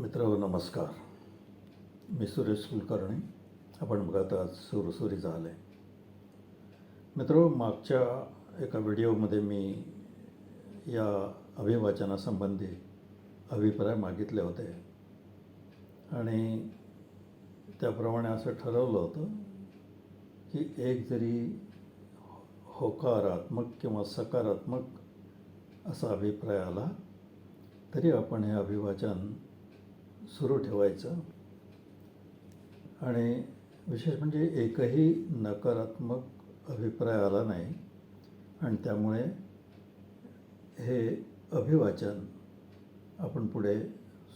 मित्रांनो नमस्कार. मी सुरेश कुलकर्णी. आपण बघत आज सुरसुरी झाले. मित्रांनो, मागच्या एका व्हिडिओमध्ये मी या अभिवाचनासंबंधी अभिप्राय मागितले होते आणि त्याप्रमाणे असं ठरवलं होतं की एक जरी होकारात्मक किंवा सकारात्मक असा अभिप्राय आला तरी आपण हे अभिवाचन सुरू ठेवायचं आणि विशेष म्हणजे एकही नकारात्मक अभिप्राय आला नाही आणि त्यामुळे हे अभिवाचन आपण पुढे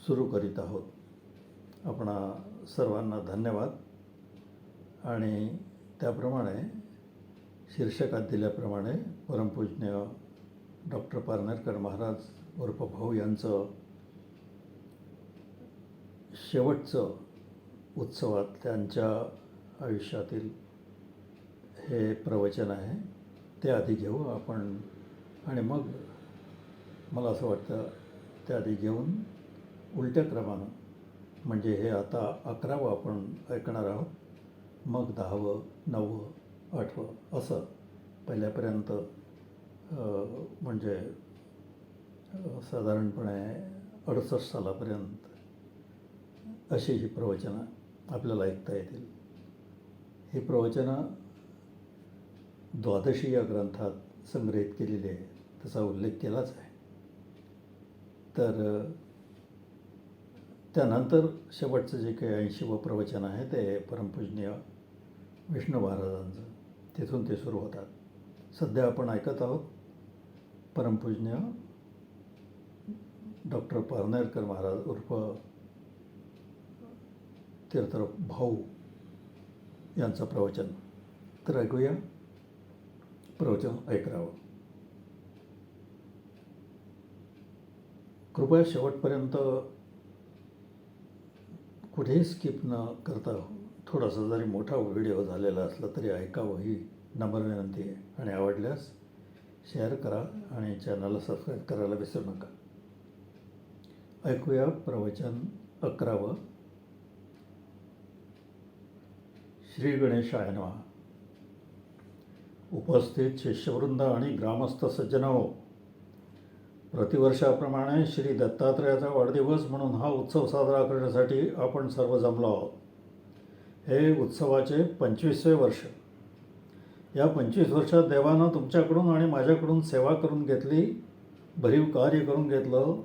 सुरू करीत आहोत. आपणा सर्वांना धन्यवाद. आणि त्याप्रमाणे शीर्षकात दिल्याप्रमाणे परमपूज्य डॉक्टर पारनेरकर महाराज उर्फ भाऊ यांचं शेवटचं उत्सवात त्यांच्या आयुष्यातील हे प्रवचन आहे. ते आधी घेऊ आपण आणि मग मला असं वाटतं त्याआधी घेऊन उलट्या क्रमानं म्हणजे हे आता 11वं आपण ऐकणार आहोत, मग 10वं 9वं 8वं असं पहिल्यापर्यंत म्हणजे साधारणपणे 68 सालापर्यंत अशी ही प्रवचनं आपल्याला ऐकता येतील. ही प्रवचनं द्वादशी या ग्रंथात संग्रहित केलेली आहे, तसा उल्लेख केलाच आहे. तर त्यानंतर शेवटचं जे काही 80वं प्रवचन आहे ते परमपूजनीय विष्णू महाराजांचं, तिथून ते सुरू होतात. सध्या आपण ऐकत आहोत परमपूजनीय डॉक्टर पारनेरकर महाराज उर्फ तीर्थराव भाऊ यांचं प्रवचन. तर ऐकूया, प्रवचन ऐकावं. कृपया शेवटपर्यंत कुठेही स्किप न करता थोडासा जरी मोठा व्हिडिओ झालेला असला तरी ऐकावं ही नम्र विनंती आहे. आणि आवडल्यास शेअर करा आणि चॅनलला सबस्क्राईब करायला विसरू नका. ऐकूया प्रवचन 11वं. श्री गणेशाय नमः. उपस्थित शिष्यवृंद आणि ग्रामस्थ सज्जनो, प्रतिवर्षाप्रमाणे श्री दत्तात्रेयाचा वाढदिवस म्हणून हा उत्सव साजरा करण्यासाठी आपण सर्व जमलो आहोत. हे उत्सवाचे 25वे वर्ष. या 25 वर्षात देवानं तुमच्याकडून आणि माझ्याकडून सेवा करून घेतली, भरीव कार्य करून घेतलं.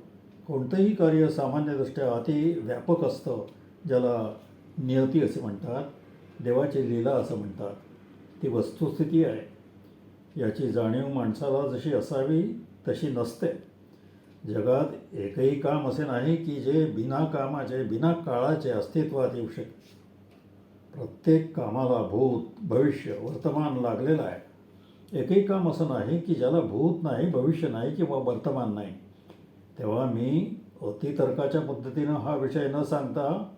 कोणतंही कार्य सामान्यदृष्ट्या अति व्यापक असतं, ज्याला नियती असे म्हणतात, देवाची लीला असं म्हणतात. ती वस्तुस्थिती आहे. याची जाणीव माणसाला जशी असावी तशी नसते. जगात एकही काम असे नाही की जे बिना कामाचे बिना काळाचे अस्तित्वात येऊ शकते. प्रत्येक कामाला भूत भविष्य वर्तमान लागलेलं आहे. एकही काम असं नाही की ज्याला भूत नाही, भविष्य नाही किंवा वर्तमान नाही. तेव्हा मी अतितर्काच्या पद्धतीनं हा विषय न सांगता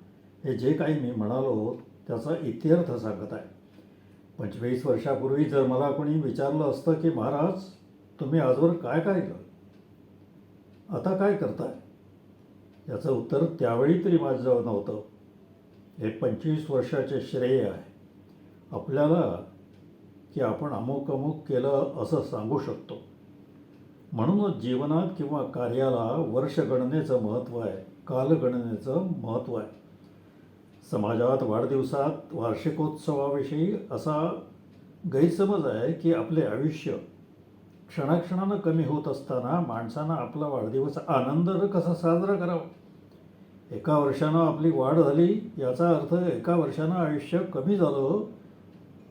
हे जे काही मी म्हणालो त्याचा इत्यर्थ सांगत आहे. 25 वर्षापूर्वी जर मला कोणी विचारलं असतं की महाराज तुम्ही आजवर काय काय केलं, आता काय करताय, याचं उत्तर त्यावेळी तरी माझ्याजवळ नव्हतं. हे 25 वर्षाचे श्रेय आहे आपल्याला की आपण अमुक अमुक केलं असं सांगू शकतो. म्हणूनच जीवनात किंवा कार्याला वर्षगणनेचं महत्त्व आहे, कालगणनेचं महत्त्व आहे. समाजात वाढदिवसात वार्षिकोत्सवाविषयी असा गैरसमज आहे की आपले आयुष्य क्षणाक्षणानं कमी होत असताना माणसानं आपला वाढदिवस आनंदानं कसा साजरा करावा. एका वर्षानं आपली वाढ झाली याचा अर्थ एका वर्षानं आयुष्य कमी झालं.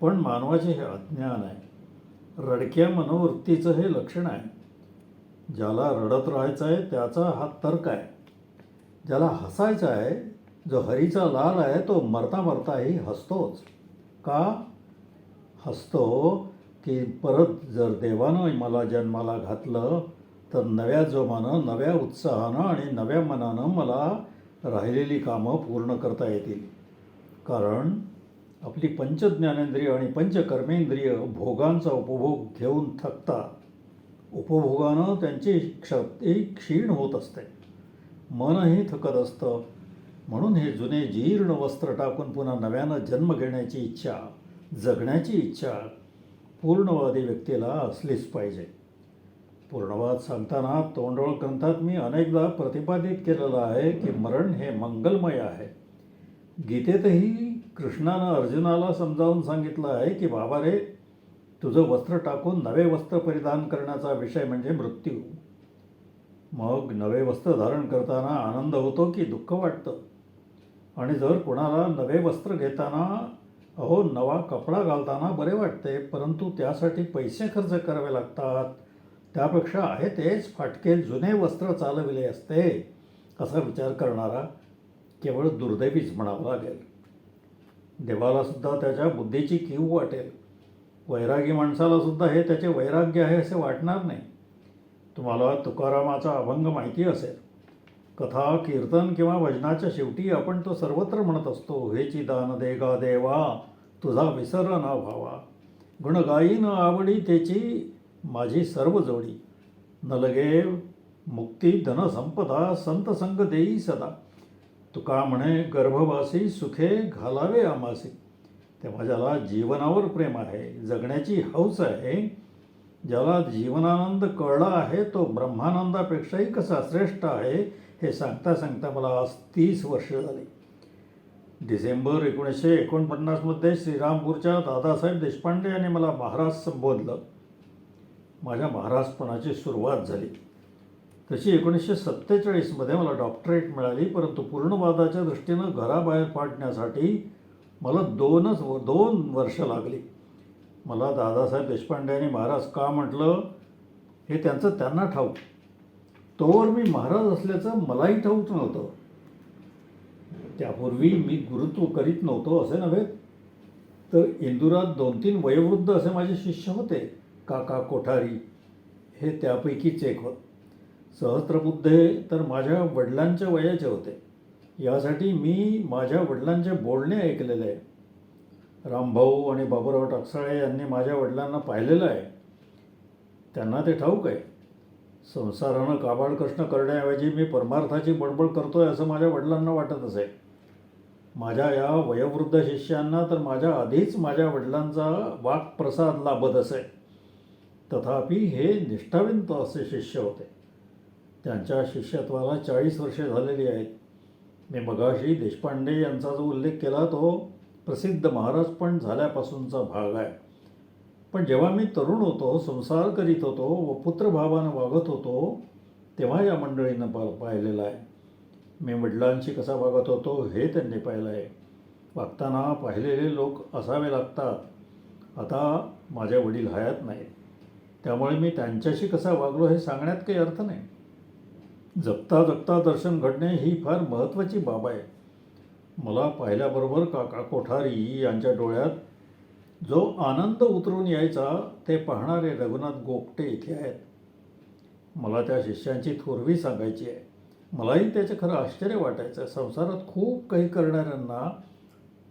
पण मानवाचे हे अज्ञान आहे. रडक्या मनोवृत्तीचं हे लक्षण आहे. ज्याला रडत राहायचं आहे त्याचा हा तर्क आहे. ज्याला हसायचं आहे, जो हरीचा लाल आहे, तो मरता मरताही हसतोच. का हसतो की परत जर देवानं मला जन्माला घातलं तर नव्या जोमानं, नव्या उत्साहानं आणि नव्या मनानं मला राहिलेली कामं पूर्ण करता येतील. कारण आपली पंचज्ञानेंद्रिय आणि पंचकर्मेंद्रिय भोगांचा उपभोग घेऊन थकतात. उपभोगानं त्यांची शक्ती क्षीण होत असते. मनही थकत असतं म्हणून हे जुने जीर्ण वस्त्र टाकून पुन्हा नव्यानं जन्म घेण्याची इच्छा, जगण्याची इच्छा पूर्णवादी व्यक्तीला असलीच पाहिजे. पूर्णवाद सांगताना तोंडोळ ग्रंथात मी अनेकदा प्रतिपादित केलेलं आहे की मरण हे मंगलमय आहे. गीतेतही कृष्णानं अर्जुनाला समजावून सांगितलं आहे की बाबा रे, तुझं वस्त्र टाकून नवे वस्त्र परिधान करण्याचा विषय म्हणजे मृत्यू. मग नवे वस्त्र धारण करताना आनंद होतो की दुःख वाटतं? आणि जर कोणाला नवे वस्त्र घेताना नवा कपडा घालताना बरे वाटते, परंतु त्यासाठी पैसे खर्च करावे लागतात, त्यापेक्षा आहे तेच फाटके जुने वस्त्र चालविले असते, असा विचार करणारा केवळ दुर्दैवीच म्हणावं लागेल. देवालासुद्धा त्याच्या बुद्धीची कीव वाटेल. वैरागी माणसालासुद्धा हे त्याचे वैराग्य आहे असे वाटणार नाही. तुम्हाला तुकारामाचा अभंग माहिती असेल. कथा, कीर्तन किंवा भजनाच्या शेवटी आपण तो सर्वत्र म्हणत असतो, हेची दान दे गा देवा, तुझा विसर न भावा. गुण गाई न आवडी त्याची माझी सर्व जोडी. न लगे मुक्ती धन संपदा, संत संग देई सदा. तुका म्हणे गर्भवासी, सुखे घालावे आमासी. तेव्हा ज्याला जीवनावर प्रेम आहे, जगण्याची हौस आहे, ज्याला जीवनानंद कळला आहे, तो ब्रह्मानंदापेक्षाही कसा श्रेष्ठ आहे हे सांगता सांगता मला आज 30 वर्ष झाली. डिसेंबर 1949मध्ये श्रीरामपूरच्या दादासाहेब देशपांडे यांनी मला महाराज संबोधलं. माझ्या महाराजपणाची सुरुवात झाली. तशी 1947मध्ये मला डॉक्टरेट मिळाली, परंतु पूर्णवादाच्या दृष्टीनं घराबाहेर पाडण्यासाठी मला 2 वर्ष लागली. मला दादासाहेब देशपांडे यांनी महाराज का म्हटलं हे त्यांना ठाऊक. तोवर मी महाराज असल्याचं मलाही ठाऊक नव्हतं. त्यापूर्वी मी गुरुत्व करीत नव्हतो असे नव्हे, तर इंदुरात 2-3 वयोवृद्ध असे माझे शिष्य होते. काका कोठारी हे त्यापैकीच एक होत. सहस्त्रबुद्धे तर माझ्या वडिलांच्या वयाचे होते. यासाठी मी माझ्या वडिलांचे बोलणे ऐकलेले आहे. रामभाऊ आणि बाबूराव टाकसाळे यांनी माझ्या वडिलांना पाहिलेलं आहे. त्यांना ते ठाऊक आहे. संसारानं काबाड कष्ट करण्याऐवजी मी परमार्थाची बडबड करतोय असं माझ्या वडिलांना वाटत असे. माझ्या या वयोवृद्ध शिष्यांना तर माझ्या आधीच माझ्या वडिलांचा वाक्प्रसाद लाभत असे. तथापि हे निष्ठावंत असे शिष्य होते. त्यांच्या शिष्यत्वाला 40 वर्षे झालेली आहेत. मी मगाशी देशपांडे यांचा जो उल्लेख केला तो प्रसिद्ध महाराजपण झाल्यापासूनचा भाग आहे. पण जेव्हा मी तरुण होतो, संसार करीत होतो व पुत्रभावानं वागत होतो, तेव्हा या मंडळीनं पाहिलेलं आहे. मी वडिलांशी कसा वागत होतो हे त्यांनी पाहिलं आहे. वागताना पाहिलेले लोक असावे लागतात. आता माझे वडील हयात नाहीत, त्यामुळे मी त्यांच्याशी कसा वागलो हे सांगण्यात काही अर्थ नाही. जगता जगता दर्शन घडणे ही फार महत्त्वाची बाब आहे. मला पाहिल्याबरोबर काका कोठारी यांच्या डोळ्यात जो आनंद उतरून यायचा ते पाहणारे रघुनाथ गोपटे इथे आहेत. मला त्या शिष्यांची थोरवी सांगायची आहे. मलाही त्याचं खरं आश्चर्य वाटायचं. संसारात खूप काही करणाऱ्यांना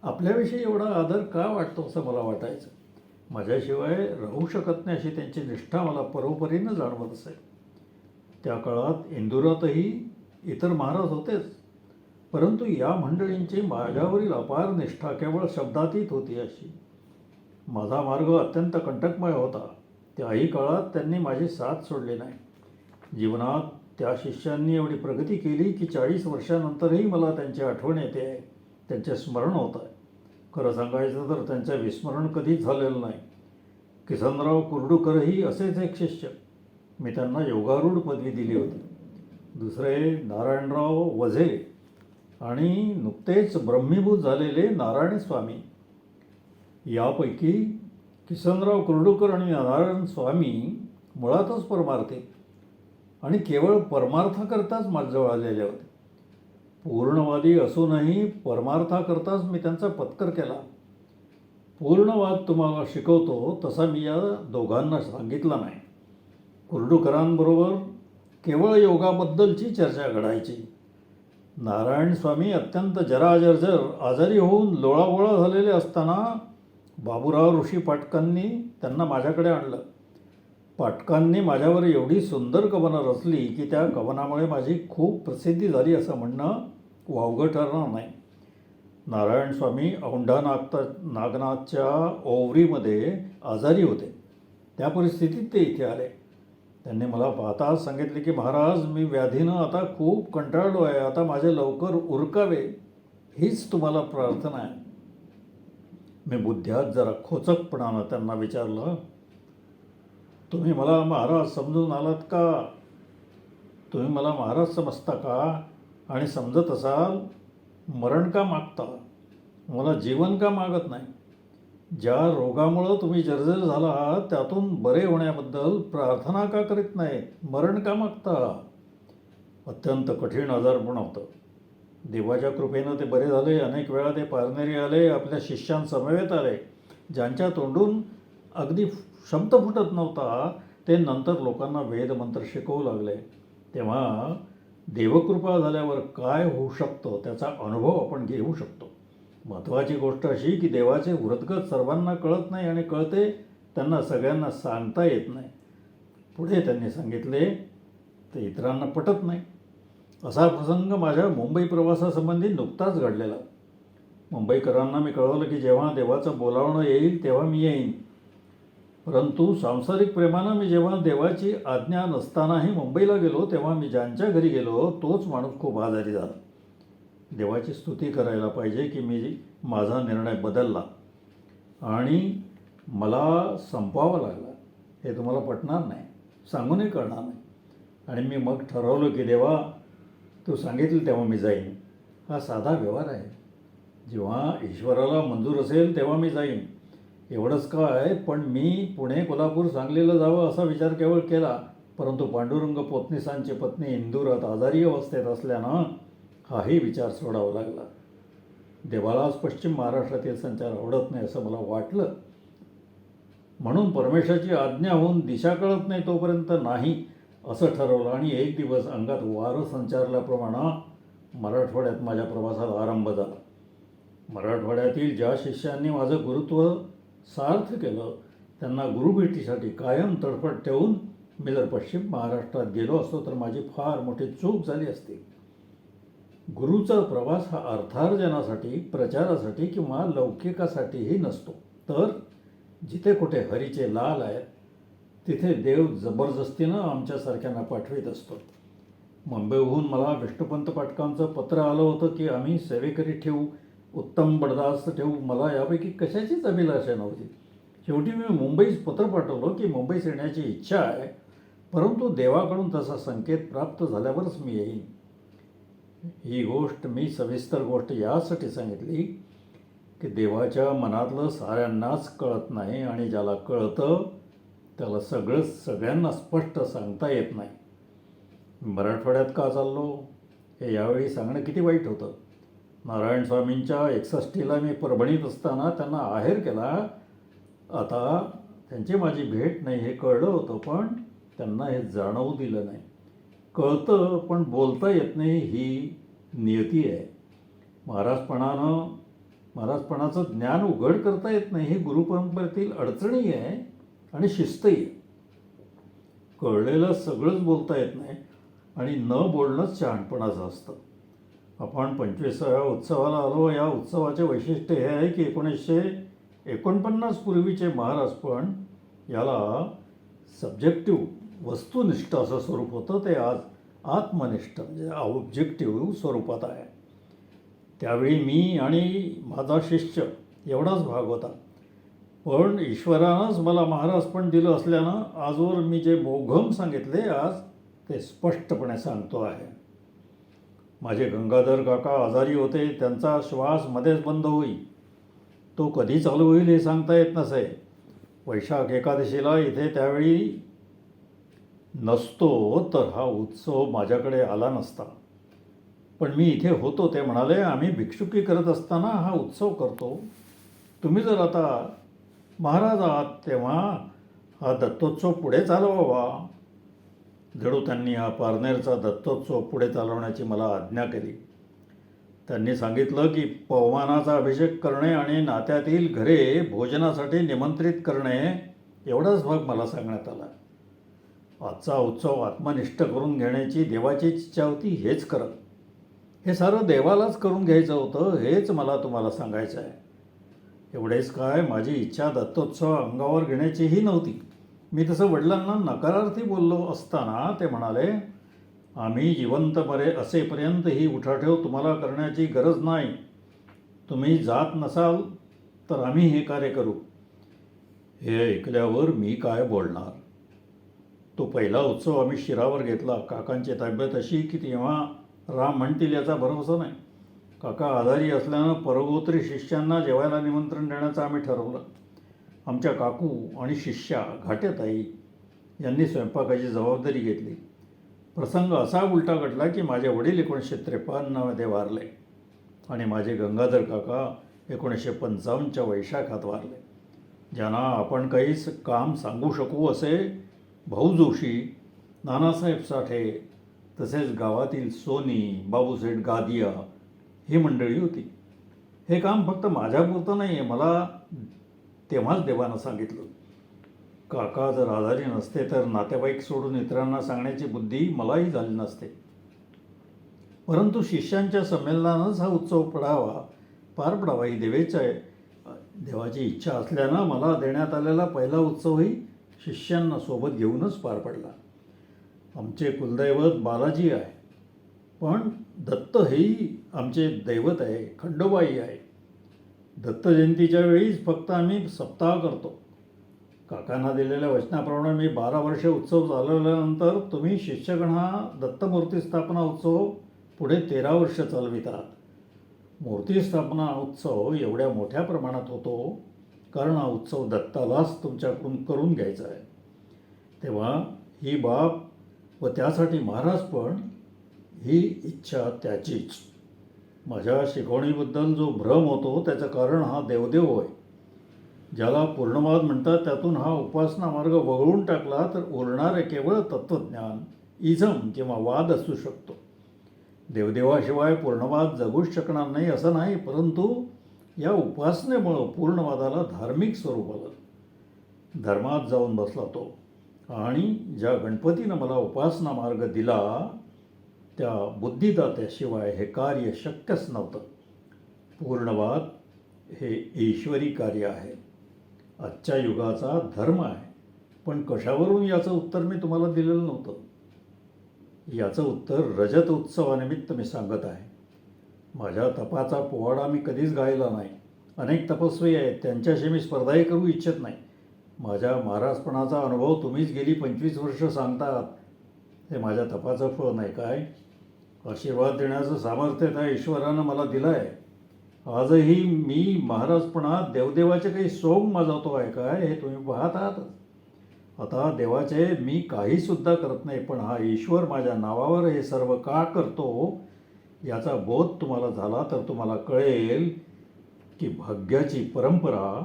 आपल्याविषयी एवढा आदर का वाटतो असं मला वाटायचं. माझ्याशिवाय राहू शकत नाही अशी त्यांची निष्ठा मला परोपरीनं जाणवत असे. त्या काळात इंदुरातही इतर महाराज होतेच, परंतु या मंडळींची माझ्यावरील अपार निष्ठा केवळ शब्दातीत होती अशी. माझा मार्ग अत्यंत कंटकमय होता. त्याही काळात त्यांनी माझी साथ सोडली नाही. जीवनात त्या शिष्यांनी एवढी प्रगती केली की 40 वर्षानंतरही मला त्यांची आठवण येते आहे, त्यांचे स्मरण होत आहे. खरं सांगायचं तर त्यांचं विस्मरण कधीच झालेलं नाही. किसनराव कुर्डूकरही असेच एक शिष्य. मी त्यांना योगारूढ पदवी दिली होती. दुसरे नारायणराव वझे आणि नुकतेच ब्रह्मीभूत झालेले नारायण स्वामी. यापैकी किसनराव कुर्डूकर आणि नारायण स्वामी मुळातच परमार्थी आणि केवळ परमार्थाकरताच माझ्याजवळ आलेले होते. पूर्णवादी असूनही परमार्थाकरताच मी त्यांचा पत्कर केला. पूर्णवाद तुम्हाला शिकवतो तसा मी या दोघांना सांगितला नाही. कुर्डूकरांबरोबर केवळ योगाबद्दलची चर्चा घडायची. नारायण स्वामी अत्यंत जराजर्जर आजारी होऊन लोळावोळा झालेले असताना बाबूराव ऋषी पाटकांनी त्यांना माझ्याकडे आणलं. पाटकांनी माझ्यावर एवढी सुंदर कवनं रचली की त्या कवनामुळे माझी खूप प्रसिद्धी झाली असं म्हणणं वावगं ठरणार नाही. नारायण स्वामी औंढा नागनाथच्या ओवरीमध्ये आजारी होते. त्या परिस्थितीत ते इथे आले. त्यांनी मला पाहताच सांगितले की महाराज, मी व्याधीनं आता खूप कंटाळलो आहे, आता माझे लवकर उरकावे हीच तुम्हाला प्रार्थना आहे. मी बुद्ध्यात जरा खोचकपणानं त्यांना विचारलं, तुम्ही मला महाराज समजून आलात का? तुम्ही मला महाराज समजता का? आणि समजत असाल, मरण का मागता? मला जीवन का मागत नाही? ज्या रोगामुळं तुम्ही जर्जर झाला आहात त्यातून बरे होण्याबद्दल प्रार्थना का करीत नाही? मरण का मागता? अत्यंत कठीण आजारपण होतं. देवाच्या कृपेनं ते बरे झाले. अनेक वेळा ते पारनेरी आले, आपल्या शिष्यांसमवेत आले. ज्यांच्या तोंडून अगदी शब्द फुटत नव्हता ते नंतर लोकांना वेदमंत्र शिकवू लागले. तेव्हा देवकृपा झाल्यावर काय होऊ शकतं त्याचा अनुभव आपण घेऊ शकतो. महत्त्वाची गोष्ट अशी की देवाचे वृत्तगत सर्वांना कळत नाही आणि कळते त्यांना सगळ्यांना सांगता येत नाही. पुढे त्यांनी सांगितले ते इतरांना पटत नाही. असा प्रसंग माझ्या मुंबई प्रवासासंबंधी नुकताच घडलेला. मुंबईकरांना मी कळवलं की जेव्हा देवाचं बोलावणं येईल तेव्हा मी येईन. परंतु सांसारिक प्रेमानं मी जेव्हा देवाची आज्ञा नसतानाही मुंबईला गेलो तेव्हा मी ज्यांच्या घरी गेलो तोच माणूस खूप आजारी झाला. देवाची स्तुती करायला पाहिजे की मी माझा निर्णय बदलला आणि मला संपवावा लागला. हे तुम्हाला पटणार नाही, सांगूनही कळणार नाही. आणि मी मग ठरवलं की देवा, तू सांगितलं तेव्हा मी जाईन. हा साधा व्यवहार आहे. जेव्हा ईश्वराला मंजूर असेल तेव्हा मी जाईन. एवढंच काय, पण मी पुणे, कोल्हापूर, सांगलीला जावं असा विचार केवळ केला. परंतु पांडुरंग पोतनीसांची पत्नी इंदुरात आजारी अवस्थेत असल्यानं हाही विचार सोडावा लागला. देवालाच पश्चिम महाराष्ट्रातील संचार आवडत नाही असं मला वाटलं. म्हणून परमेश्वराची आज्ञा होऊन दिशा कळत नाही तोपर्यंत नाही असं ठरवलं आणि एक दिवस अंगात वारं संचारल्याप्रमाणे मराठवाड्यात माझ्या प्रवासाला आरंभ झाला. मराठवाड्यातील ज्या शिष्यांनी माझं गुरुत्व सार्थ केलं त्यांना गुरुभेटीसाठी कायम तडफड ठेवून मी जर पश्चिम महाराष्ट्रात गेलो असतो तर माझी फार मोठी चूक झाली असती. गुरुचा प्रवास हा अर्थार्जनासाठी, प्रचारासाठी किंवा लौकिकासाठीही नसतो, तर जिथे कुठे हरीचे लाल आहेत तिथे देव जबरदस्तीनं आमच्यासारख्यांना पाठवित असतो. मुंबईहून मला विष्णुपंत पाटकांचं पत्र आलं होतं की आम्ही सेवेकरी ठेवू, उत्तम बडदास्त ठेवू. मला यापैकी कशाचीच अभिलाषा नव्हती. शेवटी मी मुंबईस पत्र पाठवलं की मुंबईस येण्याची इच्छा आहे, परंतु देवाकडून तसा संकेत प्राप्त झाल्यावरच मी येईन. ही गोष्ट मी सविस्तर गोष्ट यासाठी सांगितली की देवाच्या मनातलं साऱ्यांनाच कळत नाही आणि ज्याला कळतं त्याला सगळ्यांना स्पष्ट सांगता येत नाही. मराठवाड्यात का चाललो हे यावेळी सांगणं किती वाईट होतं. नारायण स्वामींच्या 61ला मी परभणीत असताना त्यांना आहेर केला. आता त्यांची माझी भेट नाही हे कळलं होतं, पण त्यांना हे जाणवू दिलं नाही. कळतं पण बोलता येत नाही, ही नियती आहे. महाराजपणाचं ज्ञान उघड करता येत नाही, ही गुरुपरंपरेतील अडचणी आहे आणि शिस्तही आहे. कळलेलं सगळंच बोलता येत नाही आणि न बोलणंच शहाणपणाचं असतं. आपण 25व्या उत्सवाला आलो. या उत्सवाचे वैशिष्ट्य हे आहे की 1949 पूर्वीचे महाराज पण याला सब्जेक्टिव्ह वस्तुनिष्ठ असं स्वरूप होतं, ते आज आत्मनिष्ठ म्हणजे ऑब्जेक्टिव्ह स्वरूपात आहे. त्यावेळी मी आणि माझा शिष्य एवढाच भाग होता, पण ईश्वरानंच मला महाराज पण दिलं असल्यानं आजवर मी जे मोघम सांगितले आज ते स्पष्टपणे सांगतो आहे. माझे गंगाधर काका आजारी होते. त्यांचा श्वास मध्येच बंद होई. तो कधी चालू होईल हे सांगता येत नसे. वैशाख एकादशीला इथे त्यावेळी नसतो तर हा उत्सव माझ्याकडे आला नसता, पण मी इथे होतो. ते म्हणाले, आम्ही भिक्षुकी करत असताना हा उत्सव करतो. तुम्ही जर आता महाराज आहात तेव्हा हा दत्तोत्सव पुढे चालवावा. जणू त्यांनी हा पारनेरचा दत्तोत्सव पुढे चालवण्याची मला आज्ञा केली. त्यांनी सांगितलं की पवमानाचा अभिषेक करणे आणि नात्यातील घरे भोजनासाठी निमंत्रित करणे एवढाच भाग मला सांगण्यात आला. आजचा उत्सव आत्मनिष्ठ करून घेण्याची देवाची इच्छा होती, हेच करत. हे सारं देवालाच करून घ्यायचं होतं, हेच मला तुम्हाला सांगायचं आहे. एवढेच काय, माझी इच्छा दत्तोत्सव अंगावर घेण्याचीही नव्हती. मी तसं वडिलांना नकारार्थी बोललो असताना ते म्हणाले, आम्ही जिवंत मरे असेपर्यंत ही उठाठेव तुम्हाला करण्याची गरज नाही. तुम्ही जात नसाल तर आम्ही हे कार्य करू. हे ऐकल्यावर मी काय बोलणार. तो पहिला उत्सव आम्ही शिरावर घेतला. काकांची तब्येत अशी की तेव्हा राम म्हणतील याचा भरोसा नाही. काका आजारी असल्यानं परगोत्री शिष्यांना जेवायला निमंत्रण देण्याचं आम्ही ठरवलं. आमच्या काकू आणि शिष्या घाट्याताई यांनी स्वयंपाकाची जबाबदारी घेतली. प्रसंग असा उलटा घडला की माझे वडील 1953मध्ये वारले आणि माझे गंगाधर काका 1955च्या वैशाखात वारले. ज्यांना आपण काही काम सांगू शकू असे भाऊ जोशी, नानासाहेब साठे, तसेच गावातील सोनी, बाबूसेठ गादिया ही मंडळी होती. हे काम फक्त माझ्यापुरतं नाही आहे, मला तेव्हाच देवानं सांगितलं. काका जर आजारी नसते तर नातेवाईक सोडून इतरांना सांगण्याची बुद्धी मलाही झाली नसते. परंतु शिष्यांच्या संमेलनानंच हा उत्सव पार पडावा ही देवाची इच्छा असल्यानं मला देण्यात आलेला पहिला उत्सवही शिष्यांना सोबत घेऊनच पार पडला. आमचे कुलदैवत बालाजी आहे, पण दत्त हेही आमचे दैवत आहे, खंडोबाई आहे. दत्त जयंतीच्या वेळीच फक्त आम्ही सप्ताह करतो. काकांना दिलेल्या वचनाप्रमाणे मी 12 वर्षे उत्सव चालवल्यानंतर तुम्ही शिष्यगण हा दत्तमूर्ती स्थापना उत्सव पुढे 13 वर्ष चालवितात. मूर्ती स्थापना उत्सव एवढ्या मोठ्या प्रमाणात होतो कारण हा उत्सव दत्तालाच तुमच्याकडून करून घ्यायचा आहे. तेव्हा ही बाब व त्यासाठी महाराज पण ही इच्छा त्याचीच. माझ्या शिकवणीबद्दल जो भ्रम होतो त्याचं कारण हा देवदेव होय. ज्याला पूर्णवाद म्हणतात त्यातून हा उपासना मार्ग वगळून टाकला तर उरणारे केवळ तत्त्वज्ञान, इझम किंवा वाद असू शकतो. देवदेवाशिवाय पूर्णवाद जगूच शकणार नाही असं नाही, परंतु या उपासनेमुळं पूर्णवादाला धार्मिक स्वरूप आलं. धर्मात जाऊन बसला तो आणि ज्या गणपतीनं मला उपासना मार्ग दिला त्या बुद्धिदात्याशिवाय हे कार्य शक्यच नव्हतं. पूर्णवाद हे ईश्वरी कार्य आहे, आजच्या युगाचा धर्म आहे. पण कशावरून याचं उत्तर मी तुम्हाला दिलेलं नव्हतं. याचं उत्तर रजत उत्सवानिमित्त मी सांगत आहे. माझ्या तपाचा पोवाडा मी कधीच गायला नाही. अनेक तपस्वी आहेत, त्यांच्याशी मी स्पर्धाही करू इच्छित नाही. माझ्या महाराजपणाचा अनुभव तुम्हीच गेली 25 वर्ष सांगतात. हे माझ्या तपाचं फळ नाही काय? आशीर्वाद देण्याचं सामर्थ्य त्या ईश्वरानं मला दिलं आहे. आजही मी महाराजपणात देवदेवाचे काही सोंग माजवतो आहे काय, हे तुम्ही पाहत आहातच. आता देवाचे मी काहीसुद्धा करत नाही, पण हा ईश्वर माझ्या नावावर हे सर्व का करतो याचा बोध तुम्हाला झाला तर तुम्हाला कळेल की भाग्याची परंपरा,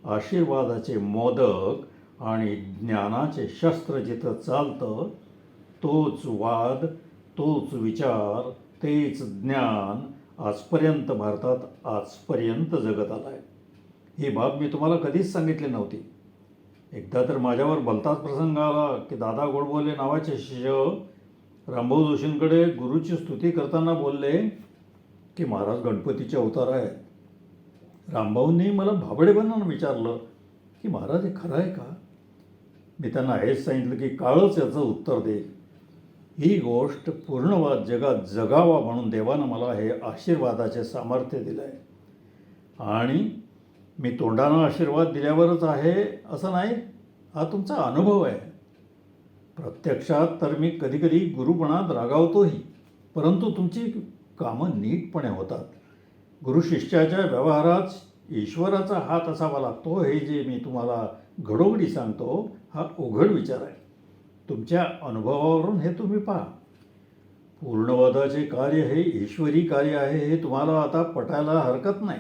आशीर्वादाचे मोदक आणि ज्ञानाचे शस्त्र जिथं चालतं तोच वाद, तोच विचार, तेच ज्ञान आजपर्यंत भारतात आजपर्यंत जगत आला आहे. ही बाब मी तुम्हाला कधीच सांगितली नव्हती. एकदा तर माझ्यावर भलताच प्रसंग आला की दादा गोडबोले नावाचे शिष्य रामभाऊ जोशींकडे गुरुची स्तुती करताना बोलले की महाराज गणपतीचे अवतार आहेत. रामभाऊंनी मला भाबडेपणानं विचारलं की महाराज हे खरं आहे का? मी त्यांना हेच सांगितलं की काळच याचं उत्तर देईल. ही गोष्ट पूर्णवाद जगात जगावा म्हणून देवानं मला हे आशीर्वादाचे सामर्थ्य दिलं आहे आणि मी तोंडानं आशीर्वाद दिल्यावरच आहे असं नाही, हा तुमचा अनुभव आहे. प्रत्यक्षात तर मी कधीकधी गुरुपणात रागावतोही, परंतु तुमची कामं नीटपणे होतात. गुरु शिष्याच्या व्यवहारात ईश्वराचा हात असावा लागतो हे जे मी तुम्हाला घडोघडी सांगतो हा उघड विचार आहे. तुमच्या अनुभवावरून हे तुम्ही पहा. पूर्णवादाचे कार्य हे ईश्वरी कार्य आहे हे तुम्हाला आता पटायला हरकत नाही.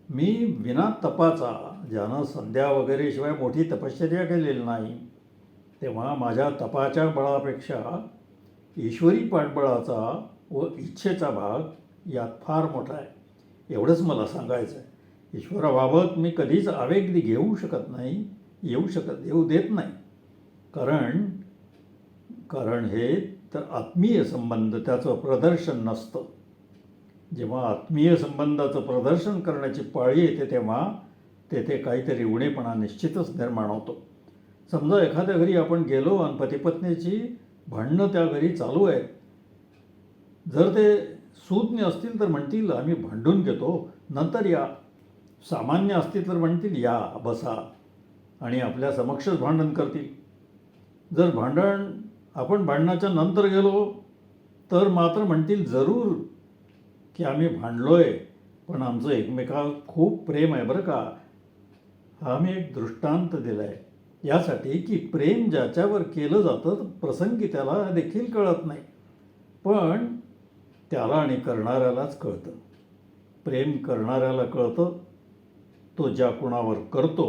मी विना तपाचा, ज्यानं संध्या वगैरे शिवाय मोठी तपश्चर्या केलेली नाही, तेव्हा माझ्या तपाच्या बळापेक्षा ईश्वरी पाठबळाचा व इच्छेचा भाग यात फार मोठा आहे. एवढंच मला सांगायचं आहे. ईश्वराबाबत मी कधीच आवेग घेऊ शकत नाही, येऊ देत नाही. कारण हे तर आत्मीय संबंध त्याचं प्रदर्शन नसतं. जेव्हा आत्मीय संबंधाचं प्रदर्शन करण्याची पाळी येते तेव्हा तेथे काहीतरी उणेपणा निश्चितच निर्माण होतो. समजा एखाद्या घरी आपण गेलो आणि पतीपत्नीची भांडणं त्या घरी चालू आहेत. जर ते सूज्ञ असतील तर म्हणतील आम्ही भांडून घेतो, नंतर या. सामान्य असतील तर म्हणतील या बसा आणि आपल्या समक्षच भांडण करतील. जर आपण भांडणाच्या नंतर गेलो तर मात्र म्हणतील जरूर की आम्ही भांडलोय पण आमचं एकमेकावर खूप प्रेम आहे बरं का. हा मी एक दृष्टांत दिला आहे यासाठी की प्रेम ज्याच्यावर केलं जातं प्रसंगी त्याला देखील कळत नाही, पण त्याला आणि करणाऱ्यालाच कळतं. प्रेम करणाऱ्याला कळतं, तो ज्या कुणावर करतो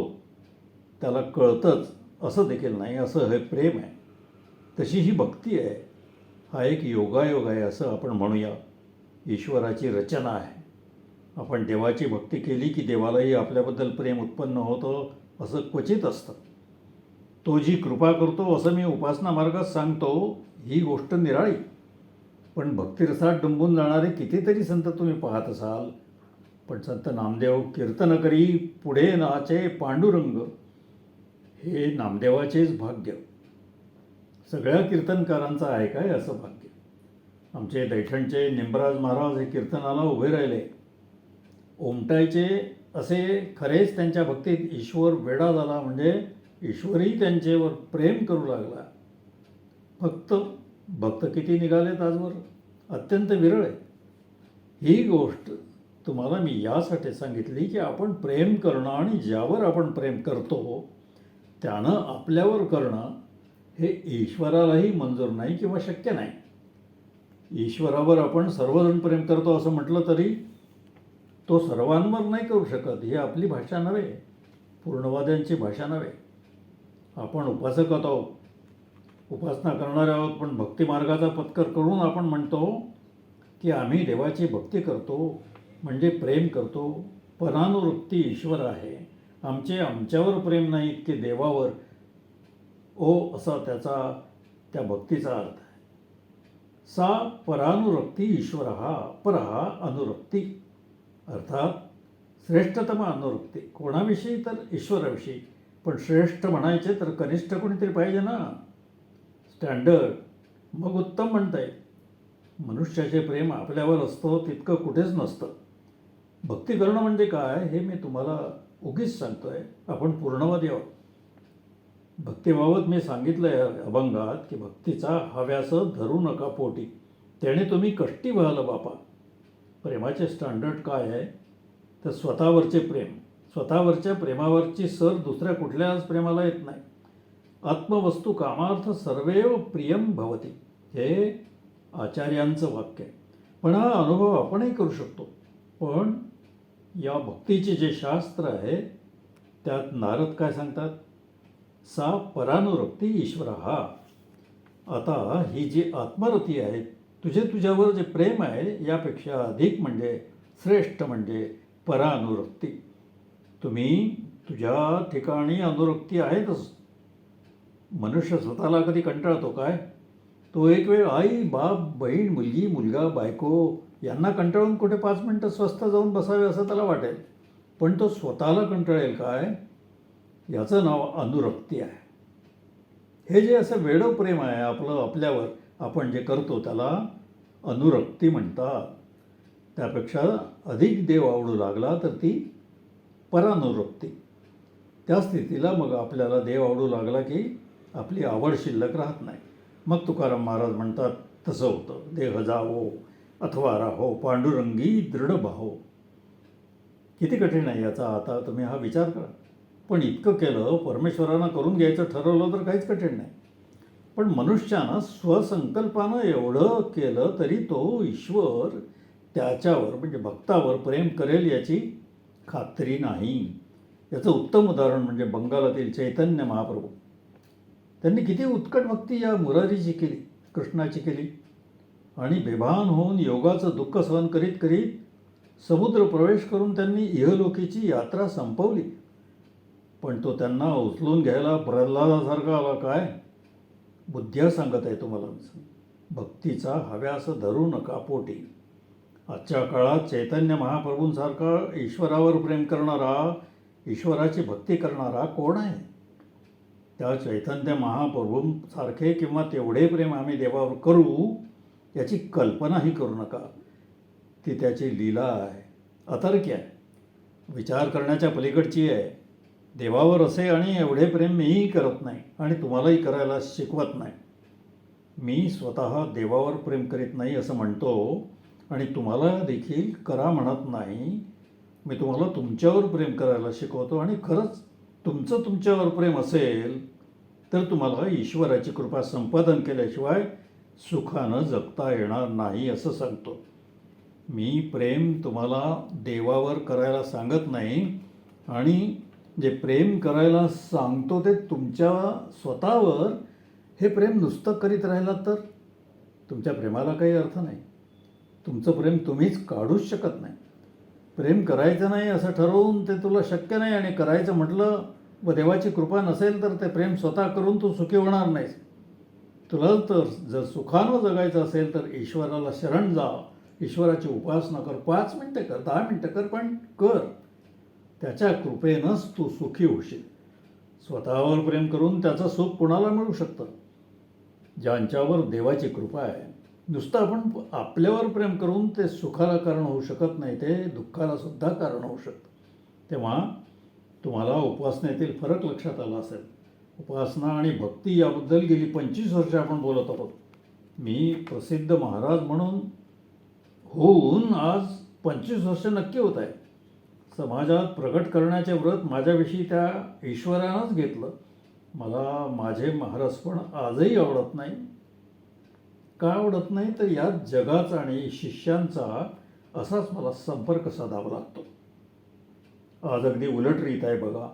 त्याला कळतंच असं देखील नाही. असं हे प्रेम आहे, तशी ही भक्ती आहे. हा एक योगायोग आहे असं आपण म्हणूया. ईश्वराची रचना आहे. आपण देवाची भक्ती केली की देवालाही आपल्याबद्दल प्रेम उत्पन्न होतं असं क्वचित असतं. तो जी कृपा करतो असं मी उपासना मार्गात सांगतो ही गोष्ट निराळी. पण भक्तिरसात डुंबून जाणारे कितीतरी संत तुम्ही पाहत असाल. पण संत नामदेव कीर्तन करी पुढे नाचे पांडुरंग, हे नामदेवाचेच भाग्य. सगळ्या कीर्तनकारांचं आहे काय असं भाग्य. आमचे दैठणचे निंबराज महाराज हे कीर्तनाला उभे राहिले. ओमटायचे असे खरेच त्यांच्या भक्तीत ईश्वर वेडा झाला, म्हणजे ईश्वरही त्यांच्यावर प्रेम करू लागला. फक्त भक्त किती निघालेत आजवर अत्यंत विरळ आहे. ही गोष्ट तुम्हाला मी यासाठी सांगितली की आपण प्रेम करणं आणि ज्यावर आपण प्रेम करतो त्यानं आपल्यावर करणं हे ईश्वरालाही मंजूर नाही किंवा शक्य नाही. ईश्वरावर आपण सर्वजण प्रेम करतो असं म्हटलं तरी तो सर्वांवर नाही करू शकत. ही आपली भाषा नव्हे, पूर्णवाद्यांची भाषा नव्हे. आपण उपासक आहोत, उपासना करणारे आहोत, पण भक्तिमार्गाचा पत्कर करून आपण म्हणतो की आम्ही देवाची भक्ती करतो म्हणजे प्रेम करतो. परानुवृत्ती ईश्वर आहे. आमच्यावर प्रेम नाही की देवावर. असा त्या भक्तीचा अर्थ आहे. सा परानुरक्ती ईश्वर परहा अनुरक्ती, अर्थात श्रेष्ठतम अनुरक्ती. कोणाविषयी तर ईश्वराविषयी, पण श्रेष्ठ म्हणायचे तर कनिष्ठ कोणीतरी पाहिजे ना, स्टँडर्ड. मग उत्तम म्हणता येईल. मनुष्याचे प्रेम आपल्यावर असतं तितकं कुठेच नसतं. भक्ती करणं म्हणजे काय हे मी तुम्हाला उगीच सांगतो आहे. आपण पूर्णवादी आहोत. भक्तीबाबत मी सांगितलं आहे अभंगात की भक्तीचा हव्यास धरू नका पोटी, त्याने तुम्ही कष्टी व्हाल बापा. प्रेमाचे स्टँडर्ड काय आहे तर स्वतःवरचे प्रेम. स्वतःवरच्या प्रेमावरची सर दुसऱ्या कुठल्याच प्रेमाला येत नाही. आत्मवस्तू कामार्थ सर्वैव प्रियम भवती, हे आचार्यांचं वाक्य आहे. पण हा अनुभव आपणही करू शकतो. पण या भक्तीचे जे शास्त्र आहे त्यात नारद काय सांगतात, सा परानुरक्ती ईश्वर. आता ही जी आत्मरती आहे, तुझ्यावर जे प्रेम आहे यापेक्षा अधिक म्हणजे श्रेष्ठ म्हणजे परानुरक्ती. तुझ्या ठिकाणी अनुरक्ती आहेतच. मनुष्य स्वतःला कधी कंटाळतो काय? तो एक वेळ आई बाप बहीण मुलगी मुलगा बायको यांना कंटाळून कुठे 5 मिनटं स्वस्थ जाऊन बसावे असं त्याला वाटेल, पण तो स्वतःला कंटाळेल काय? याचं नाव अनुरक्ती आहे. हे जे असं वेडं प्रेम आहे आपल्यावर आपण जे करतो त्याला अनुरक्ती म्हणतात. त्यापेक्षा अधिक देव आवडू लागला तर ती परानुरक्ती. त्या स्थितीला मग आपल्याला देव आवडू लागला की आपली आवड शिल्लक राहत नाही. मग तुकाराम महाराज म्हणतात तसं होतं. देह जावो अथवा राहो पांडुरंगी दृढ भाहो. किती कठीण आहे याचा आता तुम्ही हा विचार करा. पण इतकं केलं परमेश्वरानं करून घ्यायचं ठरवलं तर काहीच कठीण नाही. पण मनुष्यानं स्वसंकल्पानं एवढं केलं तरी तो ईश्वर त्याच्यावर म्हणजे भक्तावर प्रेम करेल याची खात्री नाही. याचं उत्तम उदाहरण म्हणजे बंगालातील चैतन्य महाप्रभू. त्यांनी किती उत्कट भक्ती या मुरारीची केली, कृष्णाची केली. आणि बेभान होऊन योगाचं दुःख सहन करीत करीत समुद्र प्रवेश करून त्यांनी इहलोकीची यात्रा संपवली. पण तो त्यांना उचलून घ्यायला प्रल्हादासारखा आला काय? बुद्ध्या सांगत आहे तुम्हाला. भक्तीचा हव्यास धरू नका पोटी. आजच्या काळात चैतन्य महाप्रभूंसारखा ईश्वरावर प्रेम करणारा, ईश्वराची भक्ती करणारा कोण आहे? त्या चैतन्य महाप्रभूंसारखे किंवा तेवढे प्रेम आम्ही देवावर करू याची कल्पनाही करू नका. ती त्याची लीला आहे, अतर्क्य आहे, विचार करण्याच्या पलीकडची आहे. देवावर असे आणि एवढे प्रेम मीही करत नाही आणि तुम्हालाही करायला शिकवत नाही. मी स्वतः देवावर प्रेम करीत नाही असं म्हणतो आणि तुम्हाला देखील करा म्हणत नाही. मी तुम्हाला तुमच्यावर प्रेम करायला शिकवतो आणि खरंच तुमचं तुमच्यावर प्रेम असेल तर तुम्हाला ईश्वराची कृपा संपादन केल्याशिवाय सुखानं जगता येणार नाही असं सांगतो. मी प्रेम तुम्हाला देवावर करायला सांगत नाही आणि जे प्रेम करायला सांगतो ते तुमच्या स्वतःवर हे प्रेम नुसतं करीत राहिलात तर तुमच्या प्रेमाला काही अर्थ नाही. तुमचं प्रेम तुम्हीच काढूच शकत नाही. प्रेम करायचं नाही असं ठरवून ते तुला शक्य नाही आणि करायचं म्हटलं व देवाची कृपा नसेल तर ते प्रेम स्वतः करून तू सुखी होणार नाहीस. तुला तर जर सुखानं जगायचं असेल तर ईश्वराला शरण जा, ईश्वराची उपासना कर. 5 मिनटं कर, 10 मिनटं कर, पण कर. त्याच्या कृपेनंच तू सुखी होशील. स्वतःवर प्रेम करून त्याचं सुख कुणाला मिळू शकतं? ज्यांच्यावर देवाची कृपा आहे. नुसतं आपण आपल्यावर प्रेम करून ते सुखाला कारण होऊ शकत नाही, ते दुःखाला सुद्धा कारण होऊ शकतं. तेव्हा तुम्हाला उपासनेतील फरक लक्षात आला असेल. उपासना आणि भक्ती याबद्दल गेली 25 वर्षे आपण बोलत आहोत. मी प्रसिद्ध महाराज म्हणून होऊन आज 25 वर्ष नक्की होत आहे. समाजात प्रगट करण्याचे व्रत माझ्याविषयी त्या ईश्वरानंच घेतलं. मला माझे महाराजपण आजही आवडत नाही. का आवडत नाही तर यात जगाचा आणि शिष्यांचा असाच मला संपर्क साधावा लागतो. आज अगदी उलट रीत आहे बघा.